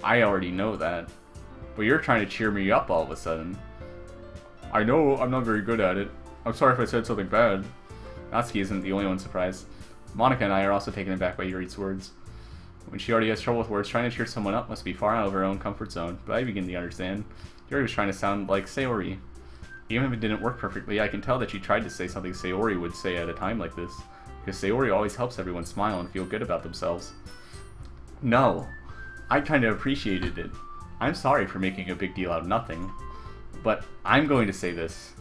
I already know that. But you're trying to cheer me up all of a sudden. I know I'm not very good at it. I'm sorry if I said something bad. Natsuki isn't the only one surprised. Monica and I are also taken aback by Yuri's words. When she already has trouble with words, trying to cheer someone up must be far out of her own comfort zone, but I begin to understand. Yuri was trying to sound like Sayori. Even if it didn't work perfectly, I can tell that she tried to say something Sayori would say at a time like this, because Sayori always helps everyone smile and feel good about themselves. No, I kind of appreciated it. I'm sorry for making a big deal out of nothing, but I'm going to say this.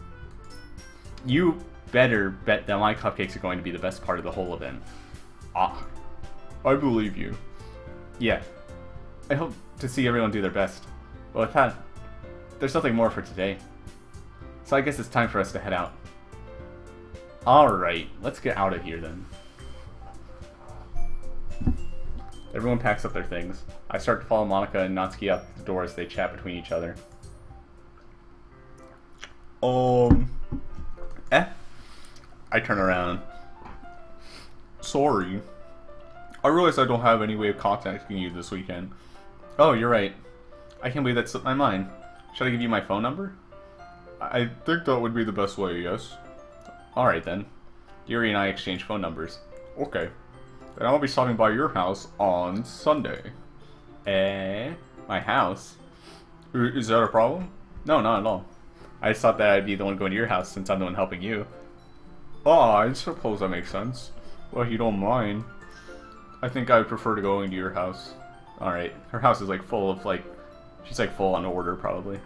You better bet that my cupcakes are going to be the best part of the whole event. Ah, I believe you. Yeah, I hope to see everyone do their best. But with that, there's nothing more for today. So I guess it's time for us to head out. Alright, let's get out of here then. Everyone packs up their things. I start to follow Monica and Natsuki out the door as they chat between each other. I turn around. Sorry. I realize I don't have any way of contacting you this weekend. Oh, you're right. I can't believe that slipped my mind. Should I give you my phone number? I think that would be the best way, yes. Alright then. Yuri and I exchange phone numbers. Okay. Then I'll be stopping by your house on Sunday. My house? Is that a problem? No, not at all. I just thought that I'd be the one going to your house since I'm the one helping you. Oh, I suppose that makes sense. Well, if you don't mind. I think I would prefer to going to your house. Alright. Her house is like full of like... She's like full on order probably.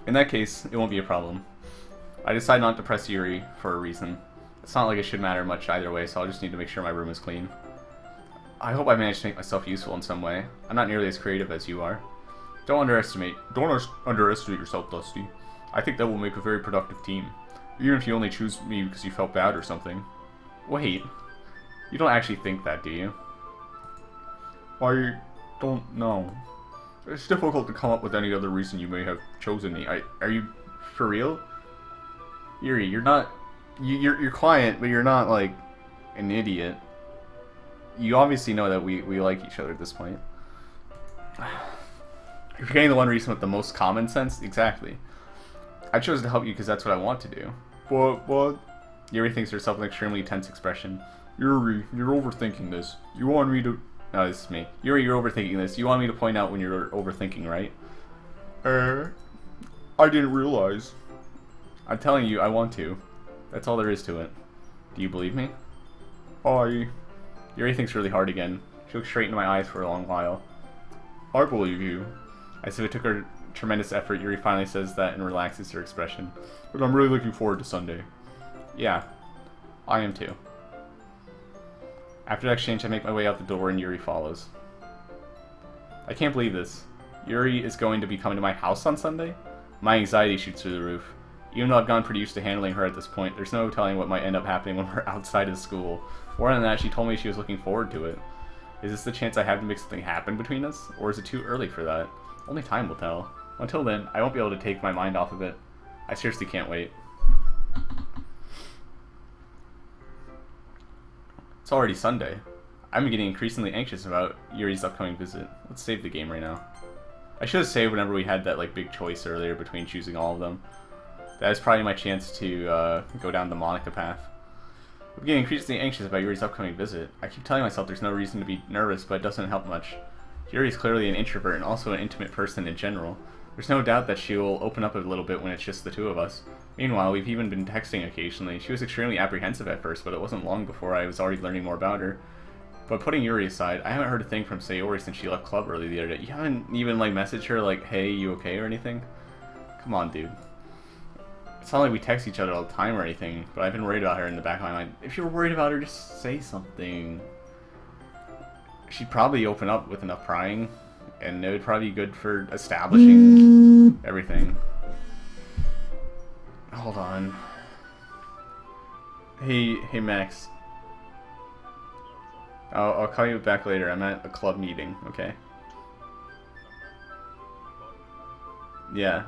In that case, it won't be a problem. I decide not to press Yuri for a reason. It's not like it should matter much either way, so I'll just need to make sure my room is clean. I hope I managed to make myself useful in some way. I'm not nearly as creative as you are. Don't underestimate yourself, Dusty. I think that will make a very productive team. Even if you only choose me because you felt bad or something. Wait. You don't actually think that, do you? I don't know. It's difficult to come up with any other reason you may have chosen me. Are you for real? Yuri, you're not... You're quiet, but you're not, like, an idiot. You obviously know that we like each other at this point. You're forgetting the one reason with the most common sense? Exactly. I chose to help you because that's what I want to do. What? Yuri thinks herself an extremely tense expression. Yuri, you're overthinking this. You want me to... No, this is me. Yuri, you're overthinking this. You want me to point out when you're overthinking, right? I didn't realize. I'm telling you, I want to. That's all there is to it. Do you believe me? Yuri thinks really hard again. She looks straight into my eyes for a long while. I believe you. As if it took her tremendous effort, Yuri finally says that and relaxes her expression. But I'm really looking forward to Sunday. Yeah, I am too. After that exchange, I make my way out the door and Yuri follows. I can't believe this. Yuri is going to be coming to my house on Sunday? My anxiety shoots through the roof. Even though I've gotten pretty used to handling her at this point, there's no telling what might end up happening when we're outside of school. More than that, she told me she was looking forward to it. Is this the chance I have to make something happen between us? Or is it too early for that? Only time will tell. Until then, I won't be able to take my mind off of it. I seriously can't wait. It's already Sunday. I'm getting increasingly anxious about Yuri's upcoming visit. Let's save the game right now. I should have saved whenever we had that like big choice earlier between choosing all of them. That is probably my chance to go down the Monica path. I'm getting increasingly anxious about Yuri's upcoming visit. I keep telling myself there's no reason to be nervous, but it doesn't help much. Yuri is clearly an introvert and also an intimate person in general. There's no doubt that she will open up a little bit when it's just the two of us. Meanwhile, we've even been texting occasionally. She was extremely apprehensive at first, but it wasn't long before I was already learning more about her. But putting Yuri aside, I haven't heard a thing from Sayori since she left club early the other day. You haven't even, like, messaged her, like, hey, you okay or anything? Come on, dude. It's not like we text each other all the time or anything, but I've been worried about her in the back of my mind. If you're worried about her, just say something. She'd probably open up with enough prying, and it would probably be good for establishing everything. Hold on. Hey, Max. I'll call you back later. I'm at a club meeting, okay? Yeah.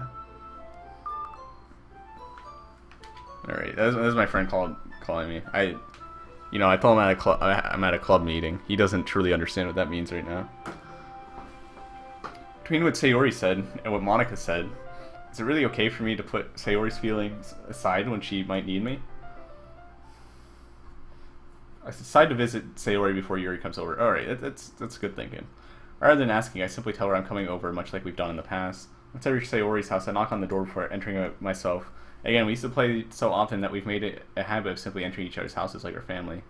Alright, that was my friend calling me. I told him I'm at a club meeting. He doesn't truly understand what that means right now. Between what Sayori said and what Monica said, is it really okay for me to put Sayori's feelings aside when she might need me? I decide to visit Sayori before Yuri comes over. Alright, that's good thinking. Rather than asking, I simply tell her I'm coming over, much like we've done in the past. Once I reach Sayori's house, I knock on the door before entering it myself. Again, we used to play so often that we've made it a habit of simply entering each other's houses like our family.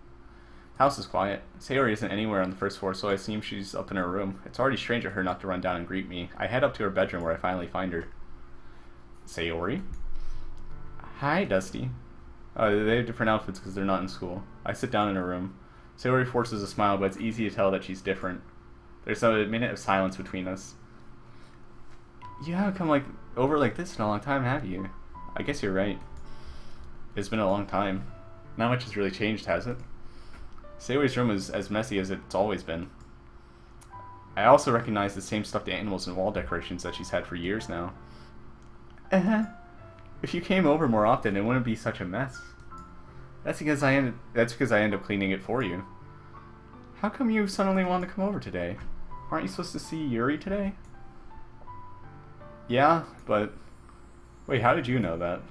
The house is quiet. Sayori isn't anywhere on the first floor, so I assume she's up in her room. It's already strange of her not to run down and greet me. I head up to her bedroom where I finally find her. Sayori? Hi, Dusty. They have different outfits because they're not in school. I sit down in her room. Sayori forces a smile, but it's easy to tell that she's different. There's a minute of silence between us. You haven't come over like this in a long time, have you? I guess you're right. It's been a long time. Not much has really changed, has it? Sayori's room is as messy as it's always been. I also recognize the same stuffed animals and wall decorations that she's had for years now. If you came over more often, it wouldn't be such a mess. That's because I end up cleaning it for you. How come you suddenly want to come over today? Aren't you supposed to see Yuri today? Yeah, but... Wait, how did you know that?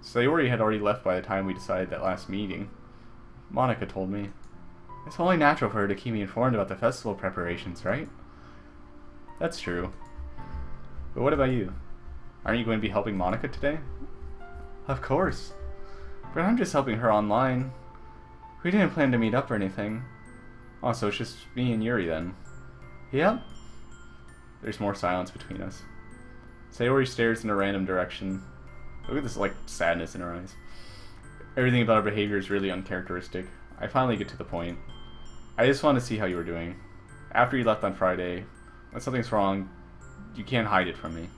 Sayori had already left by the time we decided that last meeting. Monica told me. It's only natural for her to keep me informed about the festival preparations, right? That's true. But what about you? Aren't you going to be helping Monica today? Of course. But I'm just helping her online. We didn't plan to meet up or anything. Oh, so it's just me and Yuri then. Yep. There's more silence between us. Sayori stares in a random direction. Look at this, sadness in her eyes. Everything about her behavior is really uncharacteristic. I finally get to the point. I just want to see how you were doing. After you left on Friday, when something's wrong, you can't hide it from me.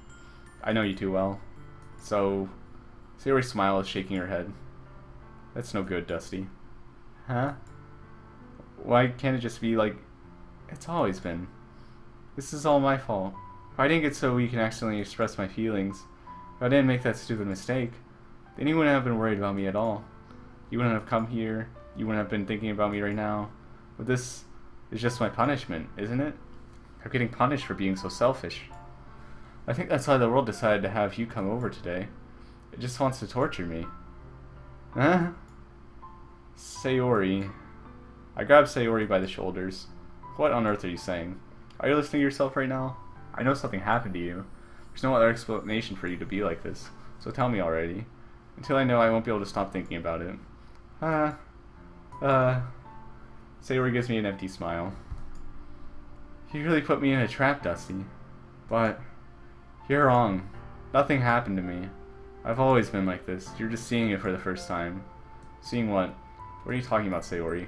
I know you too well. So, Sayori's smile is shaking her head. That's no good, Dusty. Huh? Why can't it just be like it's always been? This is all my fault. If I didn't get so weak and accidentally express my feelings, if I didn't make that stupid mistake, then you wouldn't have been worried about me at all. You wouldn't have come here, you wouldn't have been thinking about me right now. But this is just my punishment, isn't it? I'm getting punished for being so selfish. I think that's why the world decided to have you come over today. It just wants to torture me. Huh? Sayori. I grab Sayori by the shoulders. What on earth are you saying? Are you listening to yourself right now? I know something happened to you. There's no other explanation for you to be like this. So tell me already. Until I know, I won't be able to stop thinking about it. Sayori gives me an empty smile. You really put me in a trap, Dusty. But you're wrong. Nothing happened to me. I've always been like this. You're just seeing it for the first time. Seeing what? What are you talking about, Sayori?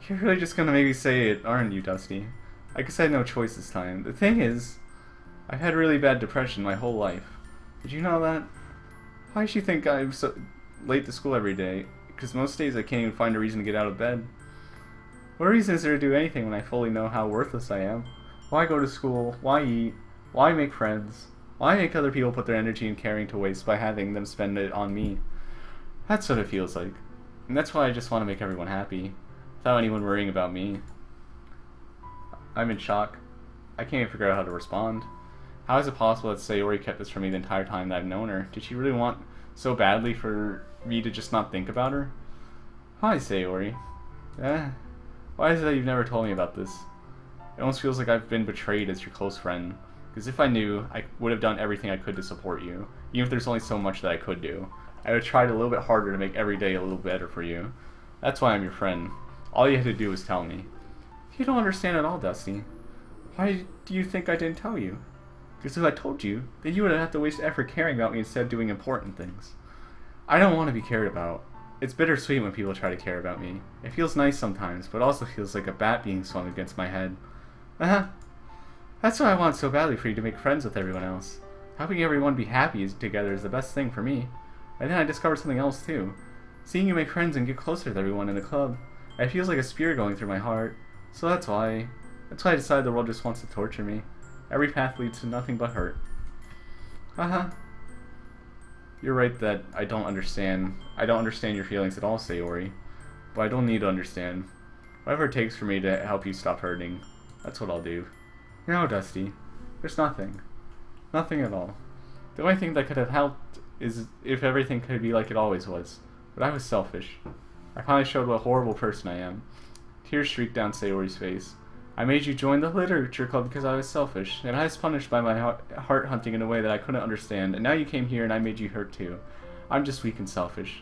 You're really just gonna make me say it, aren't you, Dusty? I guess I had no choice this time. The thing is, I've had really bad depression my whole life. Did you know that? Why does she think I'm so late to school every day? Because most days I can't even find a reason to get out of bed. What reason is there to do anything when I fully know how worthless I am? Why go to school? Why eat? Why make friends? Why make other people put their energy and caring to waste by having them spend it on me? That's what it feels like. And that's why I just want to make everyone happy, without anyone worrying about me. I'm in shock. I can't even figure out how to respond. How is it possible that Sayori kept this from me the entire time that I've known her? Did she really want so badly for me to just not think about her? Hi, Sayori. Why is it that you've never told me about this? It almost feels like I've been betrayed as your close friend. Because if I knew, I would have done everything I could to support you. Even if there's only so much that I could do. I would have tried a little bit harder to make every day a little better for you. That's why I'm your friend. All you had to do was tell me. You don't understand at all, Dusty. Why do you think I didn't tell you? Because if I told you, then you would have to waste effort caring about me instead of doing important things. I don't want to be cared about. It's bittersweet when people try to care about me. It feels nice sometimes, but also feels like a bat being swung against my head. That's why I want so badly for you to make friends with everyone else. Helping everyone be happy together is the best thing for me. And then I discovered something else too. Seeing you make friends and get closer with everyone in the club, it feels like a spear going through my heart. So that's why I decided the world just wants to torture me. Every path leads to nothing but hurt. You're right that I don't understand your feelings at all, Sayori. But I don't need to understand. Whatever it takes for me to help you stop hurting, that's what I'll do. No, Dusty. There's nothing. Nothing at all. The only thing that could have helped is if everything could be like it always was. But I was selfish. I finally showed what a horrible person I am. Tears streaked down Sayori's face. I made you join the literature club because I was selfish, and I was punished by my heart hunting in a way that I couldn't understand, and now you came here and I made you hurt too. I'm just weak and selfish.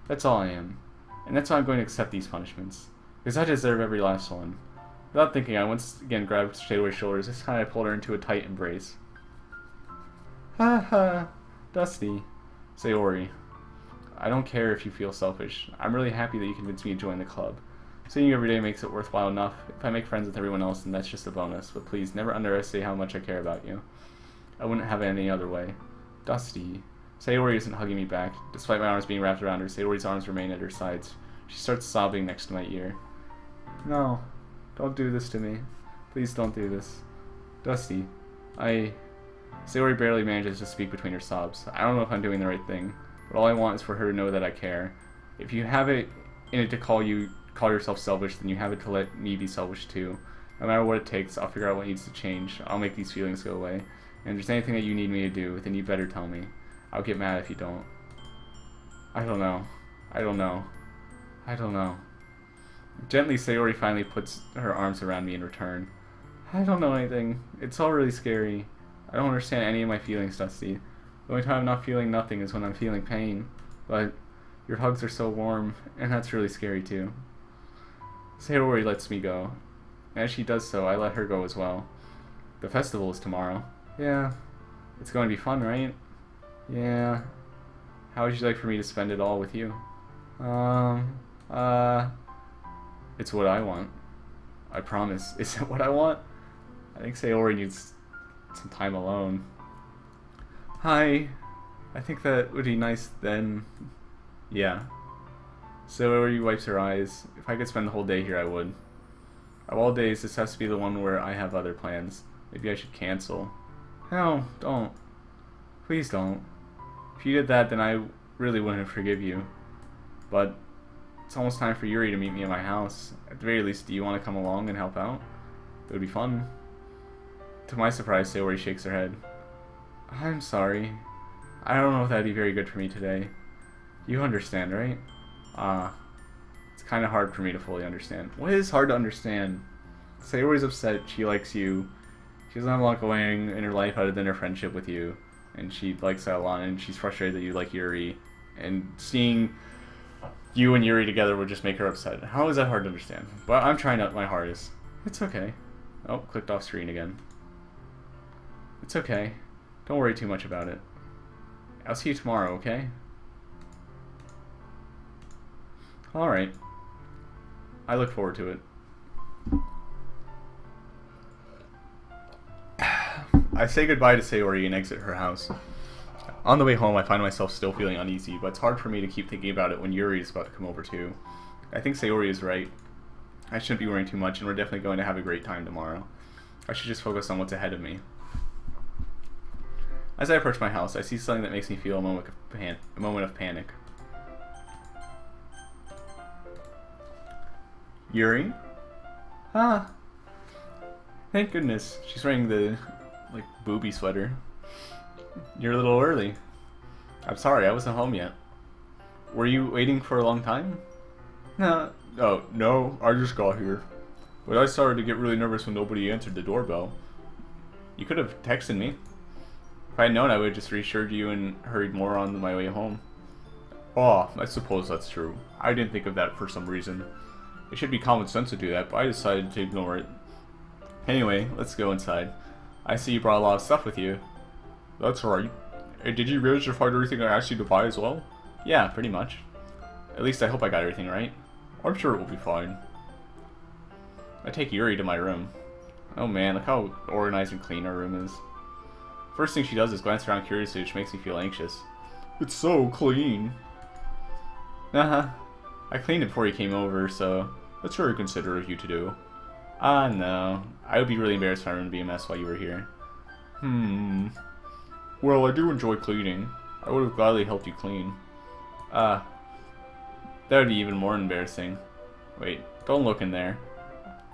That's all I am. And that's why I'm going to accept these punishments. Because I deserve every last one. Without thinking, I once again grabbed Sayori's shoulders. This time I pulled her into a tight embrace. Dusty. Sayori. I don't care if you feel selfish. I'm really happy that you convinced me to join the club. Seeing you every day makes it worthwhile enough. If I make friends with everyone else, then that's just a bonus. But please, never underestimate how much I care about you. I wouldn't have it any other way. Dusty. Sayori isn't hugging me back. Despite my arms being wrapped around her, Sayori's arms remain at her sides. She starts sobbing next to my ear. No. Don't do this to me. Please don't do this. Dusty. Sayori barely manages to speak between her sobs. I don't know if I'm doing the right thing, but all I want is for her to know that I care. If you have it in it to call yourself selfish, then you have it to let me be selfish too. No matter what it takes, I'll figure out what needs to change. I'll make these feelings go away. And if there's anything that you need me to do, then you better tell me. I'll get mad if you don't. I don't know. Gently, Sayori finally puts her arms around me in return. I don't know anything. It's all really scary. I don't understand any of my feelings, Dusty. The only time I'm not feeling nothing is when I'm feeling pain. But your hugs are so warm, and that's really scary too. Sayori lets me go. As she does so, I let her go as well. The festival is tomorrow. Yeah. It's going to be fun, right? Yeah. How would you like for me to spend it all with you? It's what I want. I promise. Is it what I want? I think Sayori needs some time alone. Hi. I think that would be nice then. Yeah. Sayori wipes her eyes. If I could spend the whole day here, I would. Of all days, this has to be the one where I have other plans. Maybe I should cancel. No, don't. Please don't. If you did that, then I really wouldn't forgive you. But it's almost time for Yuri to meet me at my house. At the very least, do you want to come along and help out? It would be fun. To my surprise, Sayori shakes her head. I'm sorry. I don't know if that'd be very good for me today. You understand, right? It's kind of hard for me to fully understand. What is hard to understand? Sayori's upset. She likes you. She doesn't have a lot going in her life other than her friendship with you. And she likes that a lot, and she's frustrated that you like Yuri. And seeing you and Yuri together would just make her upset. How is that hard to understand? But I'm trying my hardest. It's okay. Oh, clicked off screen again. It's okay. Don't worry too much about it. I'll see you tomorrow, okay? Alright. I look forward to it. I say goodbye to Sayori and exit her house. On the way home, I find myself still feeling uneasy, but it's hard for me to keep thinking about it when Yuri is about to come over too. I think Sayori is right. I shouldn't be worrying too much, and we're definitely going to have a great time tomorrow. I should just focus on what's ahead of me. As I approach my house, I see something that makes me feel a moment of panic. Yuri? Ah. Thank goodness. She's wearing the, booby sweater. You're a little early. I'm sorry, I wasn't home yet. Were you waiting for a long time? No. Oh, no, I just got here. But I started to get really nervous when nobody answered the doorbell. You could have texted me. If I had known, I would have just reassured you and hurried more on my way home. Oh, I suppose that's true. I didn't think of that for some reason. It should be common sense to do that, but I decided to ignore it. Anyway, let's go inside. I see you brought a lot of stuff with you. That's right. Hey, did you manage to find everything I asked you to buy as well? Yeah, pretty much. At least I hope I got everything right. I'm sure it will be fine. I take Yuri to my room. Oh man, look how organized and clean our room is. First thing she does is glance around curiously, which makes me feel anxious. It's so clean. I cleaned it before you came over, so that's very considerate of you to do. No. I would be really embarrassed if my room would be a mess while you were here. Well, I do enjoy cleaning. I would have gladly helped you clean. That would be even more embarrassing. Wait, don't look in there.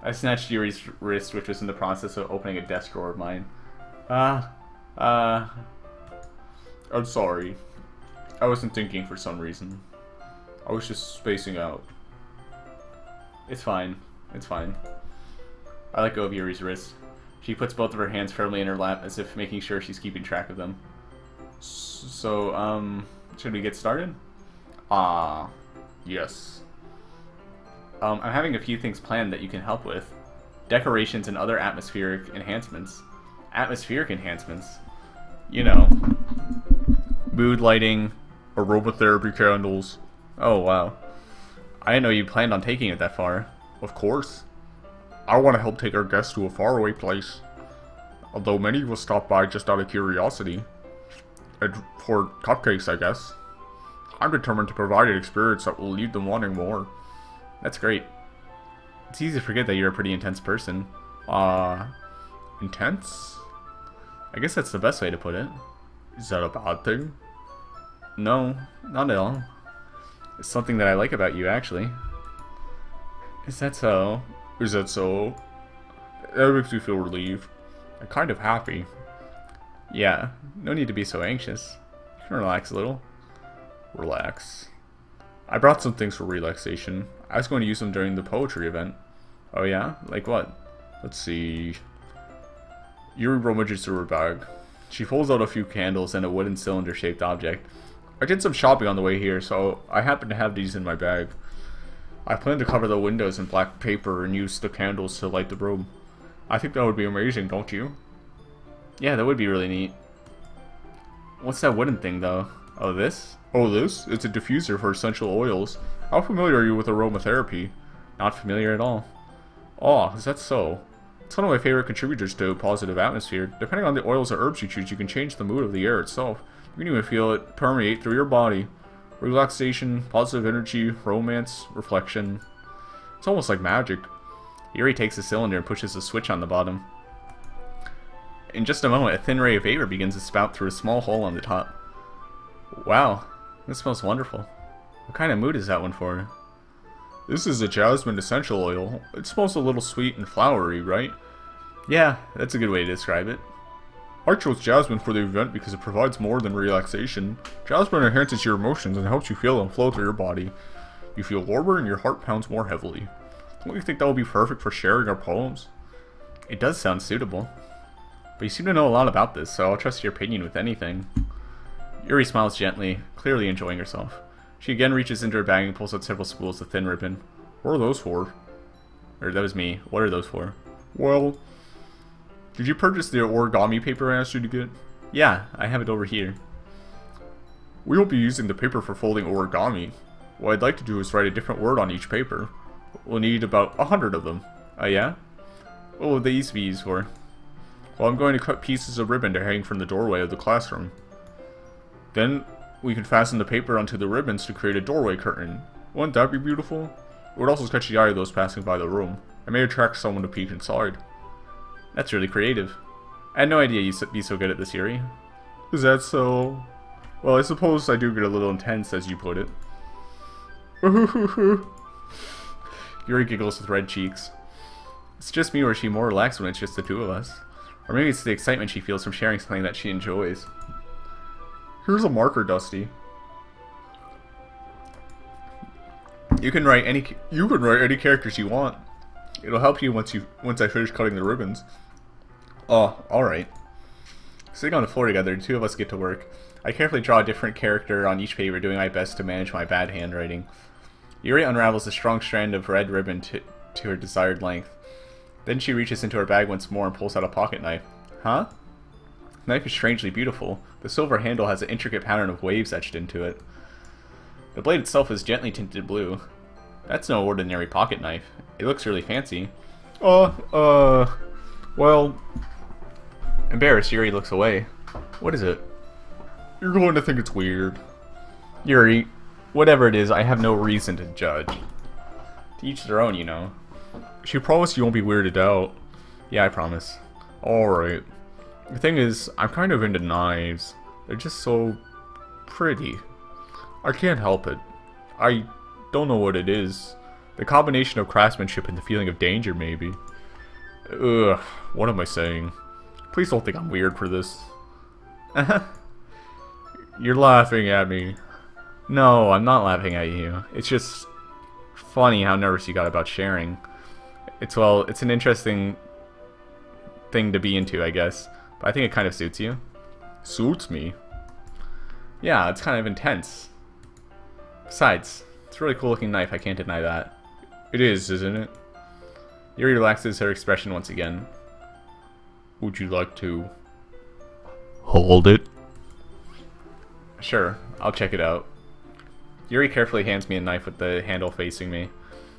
I snatched Yuri's wrist, which was in the process of opening a desk drawer of mine. I'm sorry. I wasn't thinking for some reason. I was just spacing out. It's fine. It's fine. I let go of Yuri's wrist. She puts both of her hands firmly in her lap, as if making sure she's keeping track of them. So, should we get started? Yes. I'm having a few things planned that you can help with. Decorations and other atmospheric enhancements. Atmospheric enhancements? You know. Mood lighting, aromatherapy candles. Oh, wow. I didn't know you planned on taking it that far. Of course. I want to help take our guests to a faraway place. Although many will stop by just out of curiosity. And for cupcakes, I guess. I'm determined to provide an experience that will leave them wanting more. That's great. It's easy to forget that you're a pretty intense person. Intense? I guess that's the best way to put it. Is that a bad thing? No, not at all. It's something that I like about you, actually. Is that so? Is that so? That makes me feel relieved. I'm kind of happy. Yeah, no need to be so anxious. You can relax a little. Relax. I brought some things for relaxation. I was going to use them during the poetry event. Oh yeah? Like what? Let's see. Yuri rummages through her bag. She pulls out a few candles and a wooden cylinder-shaped object. I did some shopping on the way here, so I happen to have these in my bag. I plan to cover the windows in black paper and use the candles to light the room. I think that would be amazing, don't you? Yeah, that would be really neat. What's that wooden thing, though? Oh, this? Oh, this? It's a diffuser for essential oils. How familiar are you with aromatherapy? Not familiar at all. Oh, is that so? It's one of my favorite contributors to a positive atmosphere. Depending on the oils or herbs you choose, you can change the mood of the air itself. You can even feel it permeate through your body. Relaxation, positive energy, romance, reflection. It's almost like magic. Yuri takes the cylinder and pushes the switch on the bottom. In just a moment, a thin ray of vapor begins to spout through a small hole on the top. Wow, this smells wonderful. What kind of mood is that one for? This is a jasmine essential oil. It smells a little sweet and flowery, right? Yeah, that's a good way to describe it. I chose jasmine for the event because it provides more than relaxation. Jasmine enhances your emotions and helps you feel them flow through your body. You feel warmer and your heart pounds more heavily. Don't you think that would be perfect for sharing our poems? It does sound suitable. But you seem to know a lot about this, so I'll trust your opinion with anything. Yuri smiles gently, clearly enjoying herself. She again reaches into her bag and pulls out several spools of thin ribbon. What are those for? Or that was me. What are those for? Well, did you purchase the origami paper I asked you to get? Yeah, I have it over here. We won't be using the paper for folding origami. What I'd like to do is write a different word on each paper. We'll need about 100 of them. Oh yeah? What will these be used for? Well, I'm going to cut pieces of ribbon to hang from the doorway of the classroom. Then we can fasten the paper onto the ribbons to create a doorway curtain. Wouldn't that be beautiful? It would also catch the eye of those passing by the room. It may attract someone to peek inside. That's really creative. I had no idea you'd be so good at this, Yuri. Is that so? Well, I suppose I do get a little intense, as you put it. Yuri giggles with red cheeks. It's just me, or is she more relaxed when it's just the two of us? Or maybe it's the excitement she feels from sharing something that she enjoys. Here's a marker, Dusty. You can write any characters you want. It'll help you once I finish cutting the ribbons. Oh, alright. Sitting on the floor together, the two of us get to work. I carefully draw a different character on each paper, doing my best to manage my bad handwriting. Yuri unravels a strong strand of red ribbon to her desired length. Then she reaches into her bag once more and pulls out a pocket knife. Huh? The knife is strangely beautiful. The silver handle has an intricate pattern of waves etched into it. The blade itself is gently tinted blue. That's no ordinary pocket knife. It looks really fancy. Well... Embarrassed, Yuri looks away. What is it? You're going to think it's weird. Yuri, whatever it is, I have no reason to judge. To each their own, you know. She promised you won't be weirded out. Yeah, I promise. Alright. The thing is, I'm kind of into knives. They're just so pretty. I can't help it. I don't know what it is. The combination of craftsmanship and the feeling of danger, maybe. Ugh, what am I saying? Please don't think I'm weird for this. You're laughing at me. No, I'm not laughing at you. It's just funny how nervous you got about sharing. It's an interesting thing to be into, I guess. But I think it kind of suits you. Suits me? Yeah, it's kind of intense. Besides, it's a really cool looking knife, I can't deny that. It is, isn't it? Yuri relaxes her expression once again. Would you like to hold it? Sure, I'll check it out. Yuri carefully hands me a knife with the handle facing me.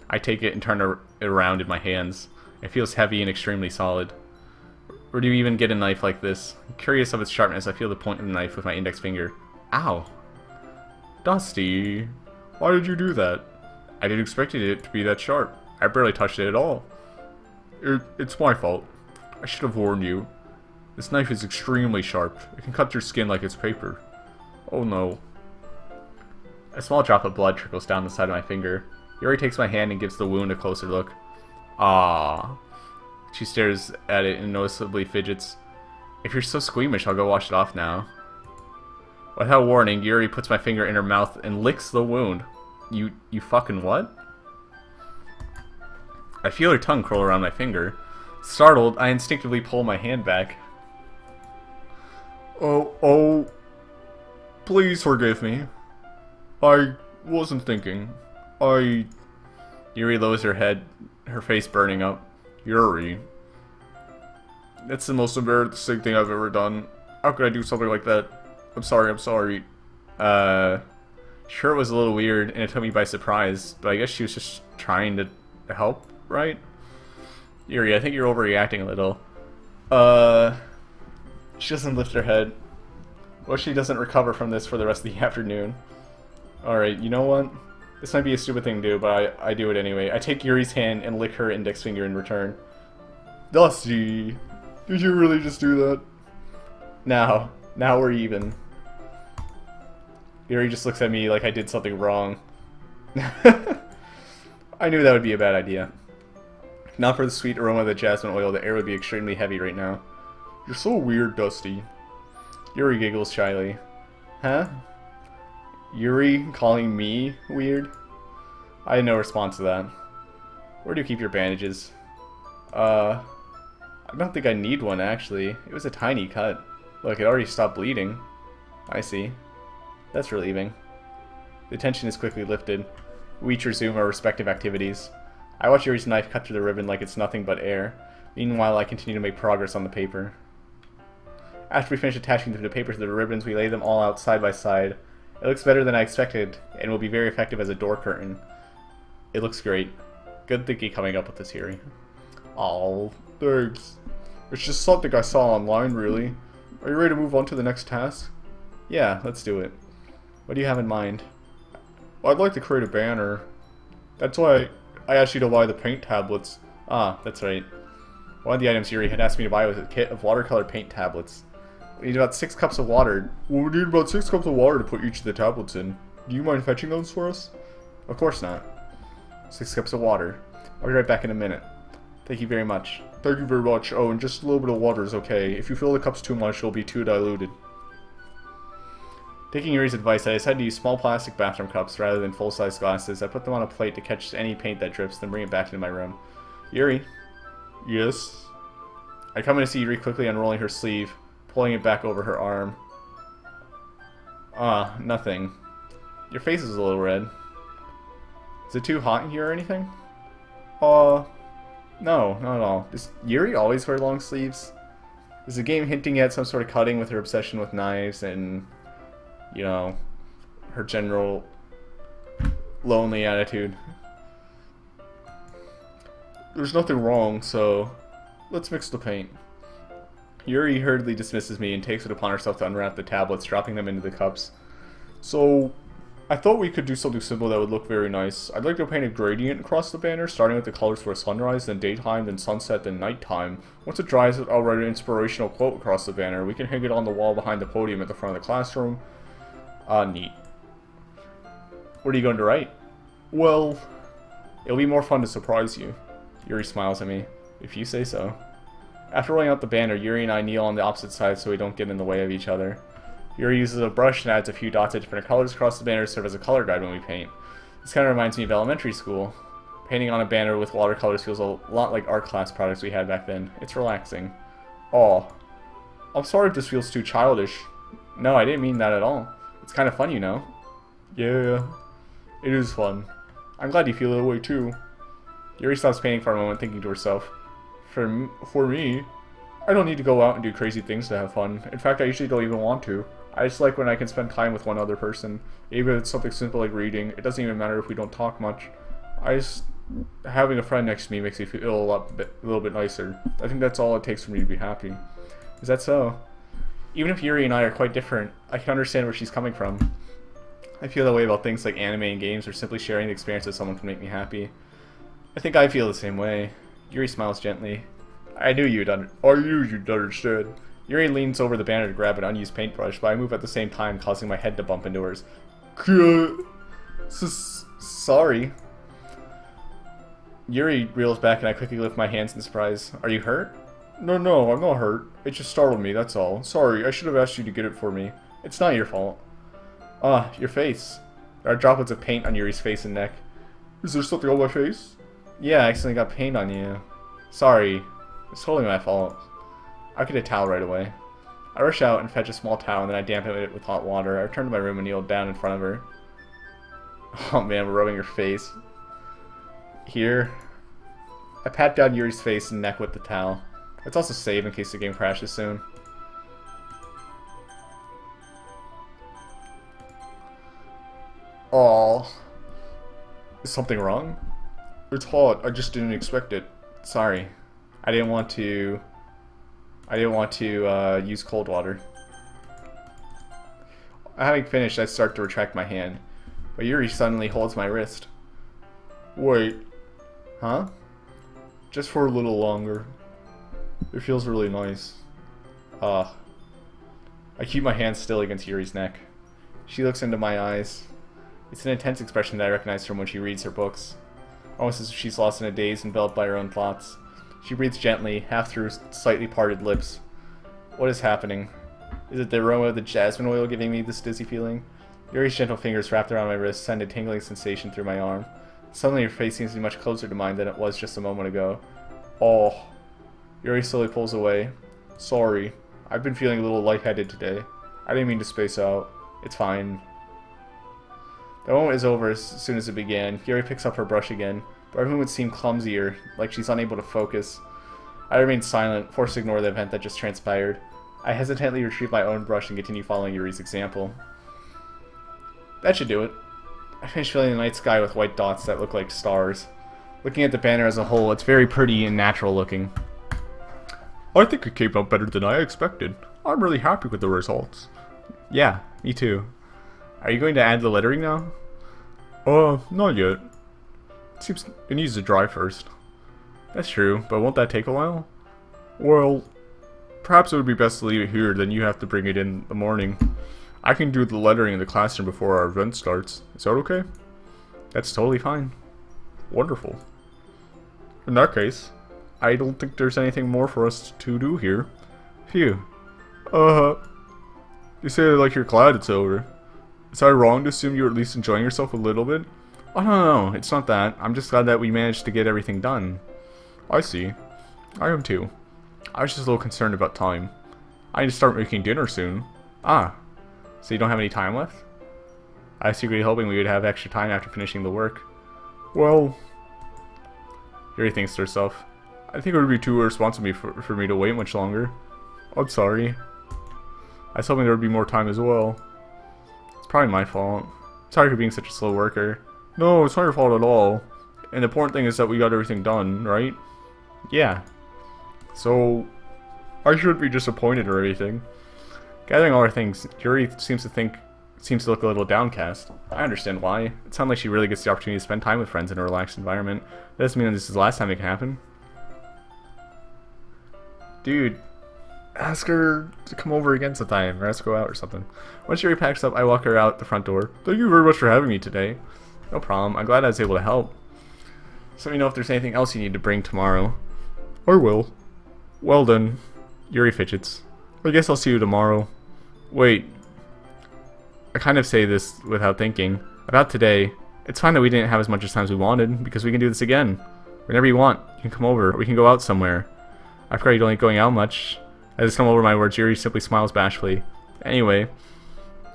I take it and turn it around in my hands. It feels heavy and extremely solid. Where do you even get a knife like this? Curious of its sharpness, I feel the point of the knife with my index finger. Ow! Dusty, why did you do that? I didn't expect it to be that sharp. I barely touched it at all. It's my fault. I should have warned you. This knife is extremely sharp. It can cut your skin like it's paper. Oh no. A small drop of blood trickles down the side of my finger. Yuri takes my hand and gives the wound a closer look. Ah. She stares at it and noticeably fidgets. If you're so squeamish, I'll go wash it off now. Without warning, Yuri puts my finger in her mouth and licks the wound. You fucking what? I feel her tongue curl around my finger. Startled, I instinctively pull my hand back. Oh, please forgive me. I wasn't thinking. Yuri lowers her head, her face burning up. Yuri. That's the most embarrassing thing I've ever done. How could I do something like that? I'm sorry. Sure, it was a little weird, and it took me by surprise, but I guess she was just trying to help, right? Yuri, I think you're overreacting a little. She doesn't lift her head. Well, she doesn't recover from this for the rest of the afternoon. Alright, you know what? This might be a stupid thing to do, but I do it anyway. I take Yuri's hand and lick her index finger in return. Dusty, did you really just do that? Now we're even. Yuri just looks at me like I did something wrong. I knew that would be a bad idea. Not for the sweet aroma of the jasmine oil, the air would be extremely heavy right now. You're so weird, Dusty. Yuri giggles shyly. Huh? Yuri calling me weird? I had no response to that. Where do you keep your bandages? I don't think I need one, actually. It was a tiny cut. Look, it already stopped bleeding. I see. That's relieving. The tension is quickly lifted. We each resume our respective activities. I watch Yuri's knife cut through the ribbon like it's nothing but air. Meanwhile, I continue to make progress on the paper. After we finish attaching the paper to the ribbons, we lay them all out side by side. It looks better than I expected, and will be very effective as a door curtain. It looks great. Good thinking coming up with this, Yuri. Oh, thanks. It's just something I saw online, really. Are you ready to move on to the next task? Yeah, let's do it. What do you have in mind? Well, I'd like to create a banner. That's why I asked you to buy the paint tablets. Ah, that's right. One of the items Yuri had asked me to buy was a kit of watercolor paint tablets. We need about 6 cups of water. Well, we need about 6 cups of water to put each of the tablets in. Do you mind fetching those for us? Of course not. 6 cups of water. I'll be right back in a minute. Thank you very much. Thank you very much. Oh, and just a little bit of water is okay. If you fill the cups too much, it'll be too diluted. Taking Yuri's advice, I decided to use small plastic bathroom cups rather than full-size glasses. I put them on a plate to catch any paint that drips, then bring it back into my room. Yuri? Yes? I come in to see Yuri quickly unrolling her sleeve, pulling it back over her arm. Ah, nothing. Your face is a little red. Is it too hot in here or anything? No, not at all. Does Yuri always wear long sleeves? Is the game hinting at some sort of cutting with her obsession with knives and, you know, her general lonely attitude? There's nothing wrong, so let's mix the paint. Yuri hurriedly dismisses me and takes it upon herself to unwrap the tablets, dropping them into the cups. So, I thought we could do something simple that would look very nice. I'd like to paint a gradient across the banner, starting with the colors for sunrise, then daytime, then sunset, then nighttime. Once it dries, I'll write an inspirational quote across the banner. We can hang it on the wall behind the podium at the front of the classroom. Neat. What are you going to write? Well, it'll be more fun to surprise you. Yuri smiles at me. If you say so. After rolling out the banner, Yuri and I kneel on the opposite side so we don't get in the way of each other. Yuri uses a brush and adds a few dots of different colors across the banner to serve as a color guide when we paint. This kind of reminds me of elementary school. Painting on a banner with watercolors feels a lot like art class projects we had back then. It's relaxing. Aw. I'm sorry if this feels too childish. No, I didn't mean that at all. It's kind of fun, you know. Yeah, it is fun. I'm glad you feel that way too. Yuri stops painting for a moment, thinking to herself. For me, I don't need to go out and do crazy things to have fun. In fact, I usually don't even want to. I just like when I can spend time with one other person. Even if it's something simple like reading, it doesn't even matter if we don't talk much. Having a friend next to me makes me feel a little bit nicer. I think that's all it takes for me to be happy. Is that so? Even if Yuri and I are quite different, I can understand where she's coming from. I feel that way about things like anime and games, or simply sharing the experience with someone can make me happy. I think I feel the same way. Yuri smiles gently. I knew you'd understand. Yuri leans over the banner to grab an unused paintbrush, but I move at the same time, causing my head to bump into hers. Sorry. Yuri reels back and I quickly lift my hands in surprise. Are you hurt? No, I'm not hurt. It just startled me, that's all. Sorry, I should have asked you to get it for me. It's not your fault. Your face. There are droplets of paint on Yuri's face and neck. Is there something on my face? Yeah, I accidentally got paint on you. Sorry. It's totally my fault. I'll get a towel right away. I rush out and fetch a small towel and then I dampen it with hot water. I return to my room and kneel down in front of her. Oh man, we're rubbing her face. Here. I pat down Yuri's face and neck with the towel. Let's also save in case the game crashes soon. Aww. Is something wrong? It's hot. I just didn't expect it. Sorry. I didn't want to use cold water. Having finished, I start to retract my hand, but Yuri suddenly holds my wrist. Wait. Huh? Just for a little longer. It feels really nice. I keep my hand still against Yuri's neck. She looks into my eyes. It's an intense expression that I recognize from when she reads her books. Almost as if she's lost in a daze, enveloped by her own thoughts. She breathes gently, half through slightly parted lips. What is happening? Is it the aroma of the jasmine oil giving me this dizzy feeling? Yuri's gentle fingers wrapped around my wrist send a tingling sensation through my arm. Suddenly her face seems to be much closer to mine than it was just a moment ago. Oh. Yuri slowly pulls away. Sorry. I've been feeling a little lightheaded today. I didn't mean to space out. It's fine. The moment is over as soon as it began. Yuri picks up her brush again, but her movements seem clumsier, like she's unable to focus. I remain silent, forced to ignore the event that just transpired. I hesitantly retrieve my own brush and continue following Yuri's example. That should do it. I finish filling the night sky with white dots that look like stars. Looking at the banner as a whole, it's very pretty and natural looking. I think it came out better than I expected. I'm really happy with the results. Yeah, me too. Are you going to add the lettering now? Not yet. It needs to dry first. That's true, but won't that take a while? Well, perhaps it would be best to leave it here, then you have to bring it in the morning. I can do the lettering in the classroom before our event starts. Is that okay? That's totally fine. Wonderful. In that case, I don't think there's anything more for us to do here. Phew. You say like you're glad it's over. Is I wrong to assume you're at least enjoying yourself a little bit? Oh no, it's not that. I'm just glad that we managed to get everything done. I see. I am too. I was just a little concerned about time. I need to start making dinner soon. Ah. So you don't have any time left? I was secretly hoping we would have extra time after finishing the work. Well, Yuri thinks to herself, I think it would be too irresponsible for me to wait much longer. I'm sorry. I was hoping there would be more time as well. It's probably my fault. Sorry for being such a slow worker. No, it's not your fault at all. And the important thing is that we got everything done, right? Yeah. So, I shouldn't be disappointed or anything. Gathering all her things, Yuri seems to look a little downcast. I understand why. It sounds like she really gets the opportunity to spend time with friends in a relaxed environment. That doesn't mean this is the last time it can happen. Dude, ask her to come over again sometime, or ask her to go out or something. Once Yuri packs up, I walk her out the front door. Thank you very much for having me today. No problem. I'm glad I was able to help. So let me know if there's anything else you need to bring tomorrow. I will. Well then. Yuri fidgets. I guess I'll see you tomorrow. Wait. I kind of say this without thinking. About today, it's fine that we didn't have as much time as we wanted, because we can do this again. Whenever you want, you can come over, or we can go out somewhere. I forgot you don't like going out much. As I stumble over my words, Yuri simply smiles bashfully. Anyway,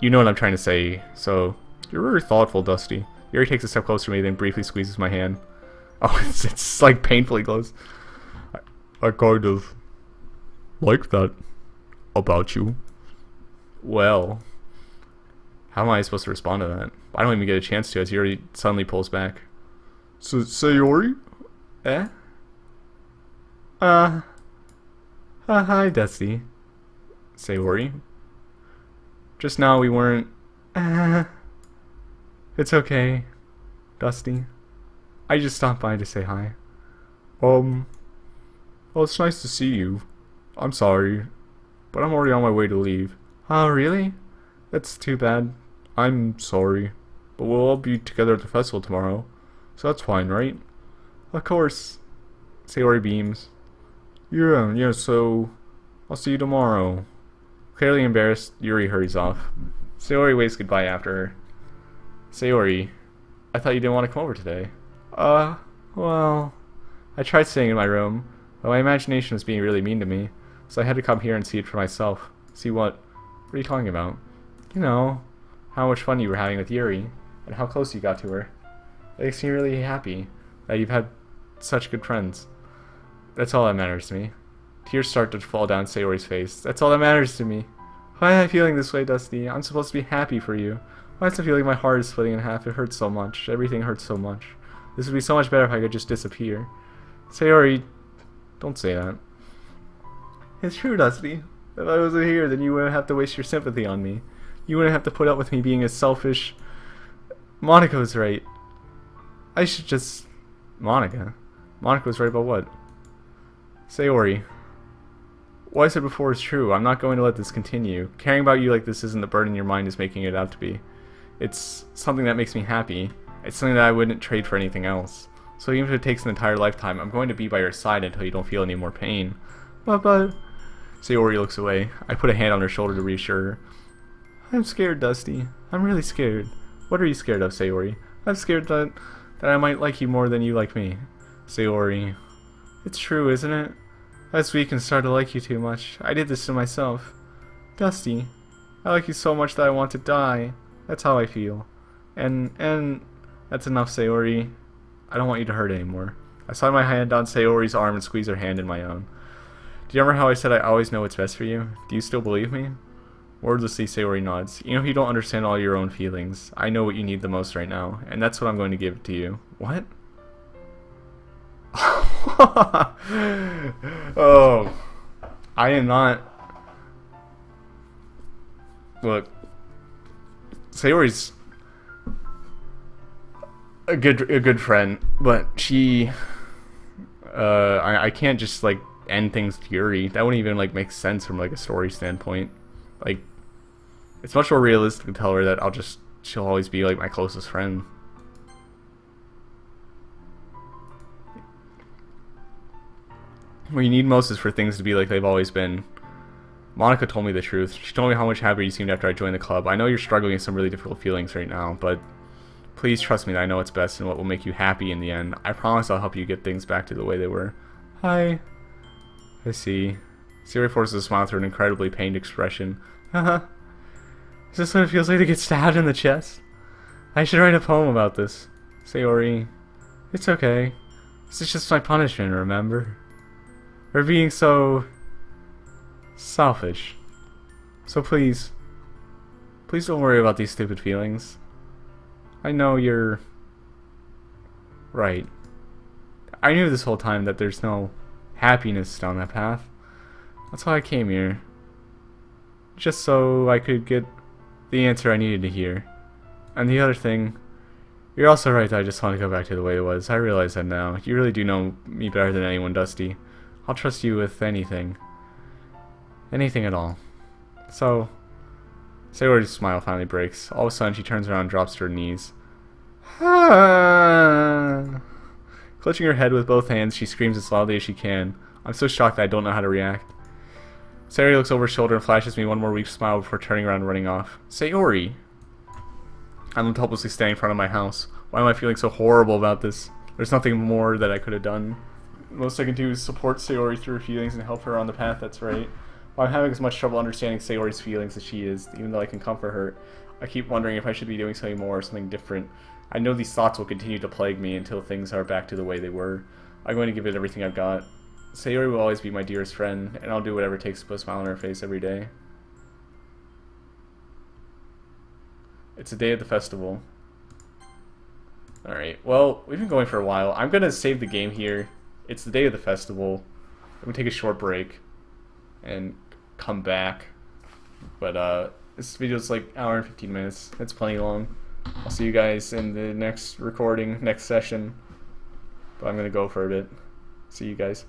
you know what I'm trying to say, so... You're really thoughtful, Dusty. Yuri takes a step closer to me, then briefly squeezes my hand. Oh, it's like painfully close. I kind of like that about you. Well, how am I supposed to respond to that? I don't even get a chance to as Yuri suddenly pulls back. So, Sayori? Eh? Hi, Dusty. Sayori. Just now we weren't... It's okay, Dusty. I just stopped by to say hi. Well, it's nice to see you. I'm sorry, but I'm already on my way to leave. Oh, really? That's too bad. I'm sorry, but we'll all be together at the festival tomorrow, so that's fine, right? Of course. Sayori beams. Yeah, so I'll see you tomorrow. Clearly embarrassed, Yuri hurries off. Sayori waves goodbye after her. Sayori, I thought you didn't want to come over today. Well, I tried staying in my room, but my imagination was being really mean to me, so I had to come here and see it for myself. See what? What are you talking about? You know, how much fun you were having with Yuri, and how close you got to her. It makes me really happy that you've had such good friends. That's all that matters to me. Tears start to fall down Sayori's face. That's all that matters to me. Why am I feeling this way, Dusty? I'm supposed to be happy for you. Why does it feel like my heart is splitting in half? It hurts so much. Everything hurts so much. This would be so much better if I could just disappear. Sayori, don't say that. It's true, Dusty. If I wasn't here, then you wouldn't have to waste your sympathy on me. You wouldn't have to put up with me being as selfish. Monica was right. I should just... Monica was right about what? Sayori. What I said before is true. I'm not going to let this continue. Caring about you like this isn't the burden your mind is making it out to be. It's something that makes me happy. It's something that I wouldn't trade for anything else. So even if it takes an entire lifetime, I'm going to be by your side until you don't feel any more pain. But... Sayori looks away. I put a hand on her shoulder to reassure her. I'm scared, Dusty. I'm really scared. What are you scared of, Sayori? I'm scared that I might like you more than you like me. Sayori. It's true, isn't it? I was weak and started to like you too much. I did this to myself. Dusty, I like you so much that I want to die. That's how I feel. And that's enough, Sayori. I don't want you to hurt anymore. I slide my hand on Sayori's arm and squeeze her hand in my own. Do you remember how I said I always know what's best for you? Do you still believe me? Wordlessly, Sayori nods. You know, you don't understand all your own feelings. I know what you need the most right now, and that's what I'm going to give to you. What? Oh, I am not. Look, Sayori's a good friend, but she, I can't just like end things with Yuri. That wouldn't even like make sense from like a story standpoint. Like, it's much more realistic to tell her that she'll always be like my closest friend. What you need most is for things to be like they've always been. Monica told me the truth. She told me how much happier you seemed after I joined the club. I know you're struggling with some really difficult feelings right now, but please trust me that I know what's best and what will make you happy in the end. I promise I'll help you get things back to the way they were. Hi. I see. Sayori forces a smile through an incredibly pained expression. Haha. Is this what it feels like to get stabbed in the chest? I should write a poem about this. Sayori. It's okay. This is just my punishment, remember? For being so selfish. So please don't worry about these stupid feelings. I know you're right. I knew this whole time that there's no happiness down that path. That's why I came here. Just so I could get the answer I needed to hear. And the other thing, you're also right that I just want to go back to the way it was. I realize that now. You really do know me better than anyone, Dusty. I'll trust you with anything. Anything at all. So, Sayori's smile finally breaks. All of a sudden, she turns around and drops to her knees. Clutching her head with both hands, she screams as loudly as she can. I'm so shocked that I don't know how to react. Sayori looks over her shoulder and flashes me one more weak smile before turning around and running off. Sayori! I'm left helplessly standing in front of my house. Why am I feeling so horrible about this? There's nothing more that I could have done. The most I can do is support Sayori through her feelings and help her on the path that's right. While I'm having as much trouble understanding Sayori's feelings as she is, even though I can comfort her, I keep wondering if I should be doing something more or something different. I know these thoughts will continue to plague me until things are back to the way they were. I'm going to give it everything I've got. Sayori will always be my dearest friend, and I'll do whatever it takes to put a smile on her face every day. It's the day of the festival. Alright, well, we've been going for a while. I'm going to save the game here. It's the day of the festival. I'm going to take a short break and come back. But this video's like an hour and 15 minutes. That's plenty long. I'll see you guys in the next recording, next session. But I'm going to go for a bit. See you guys.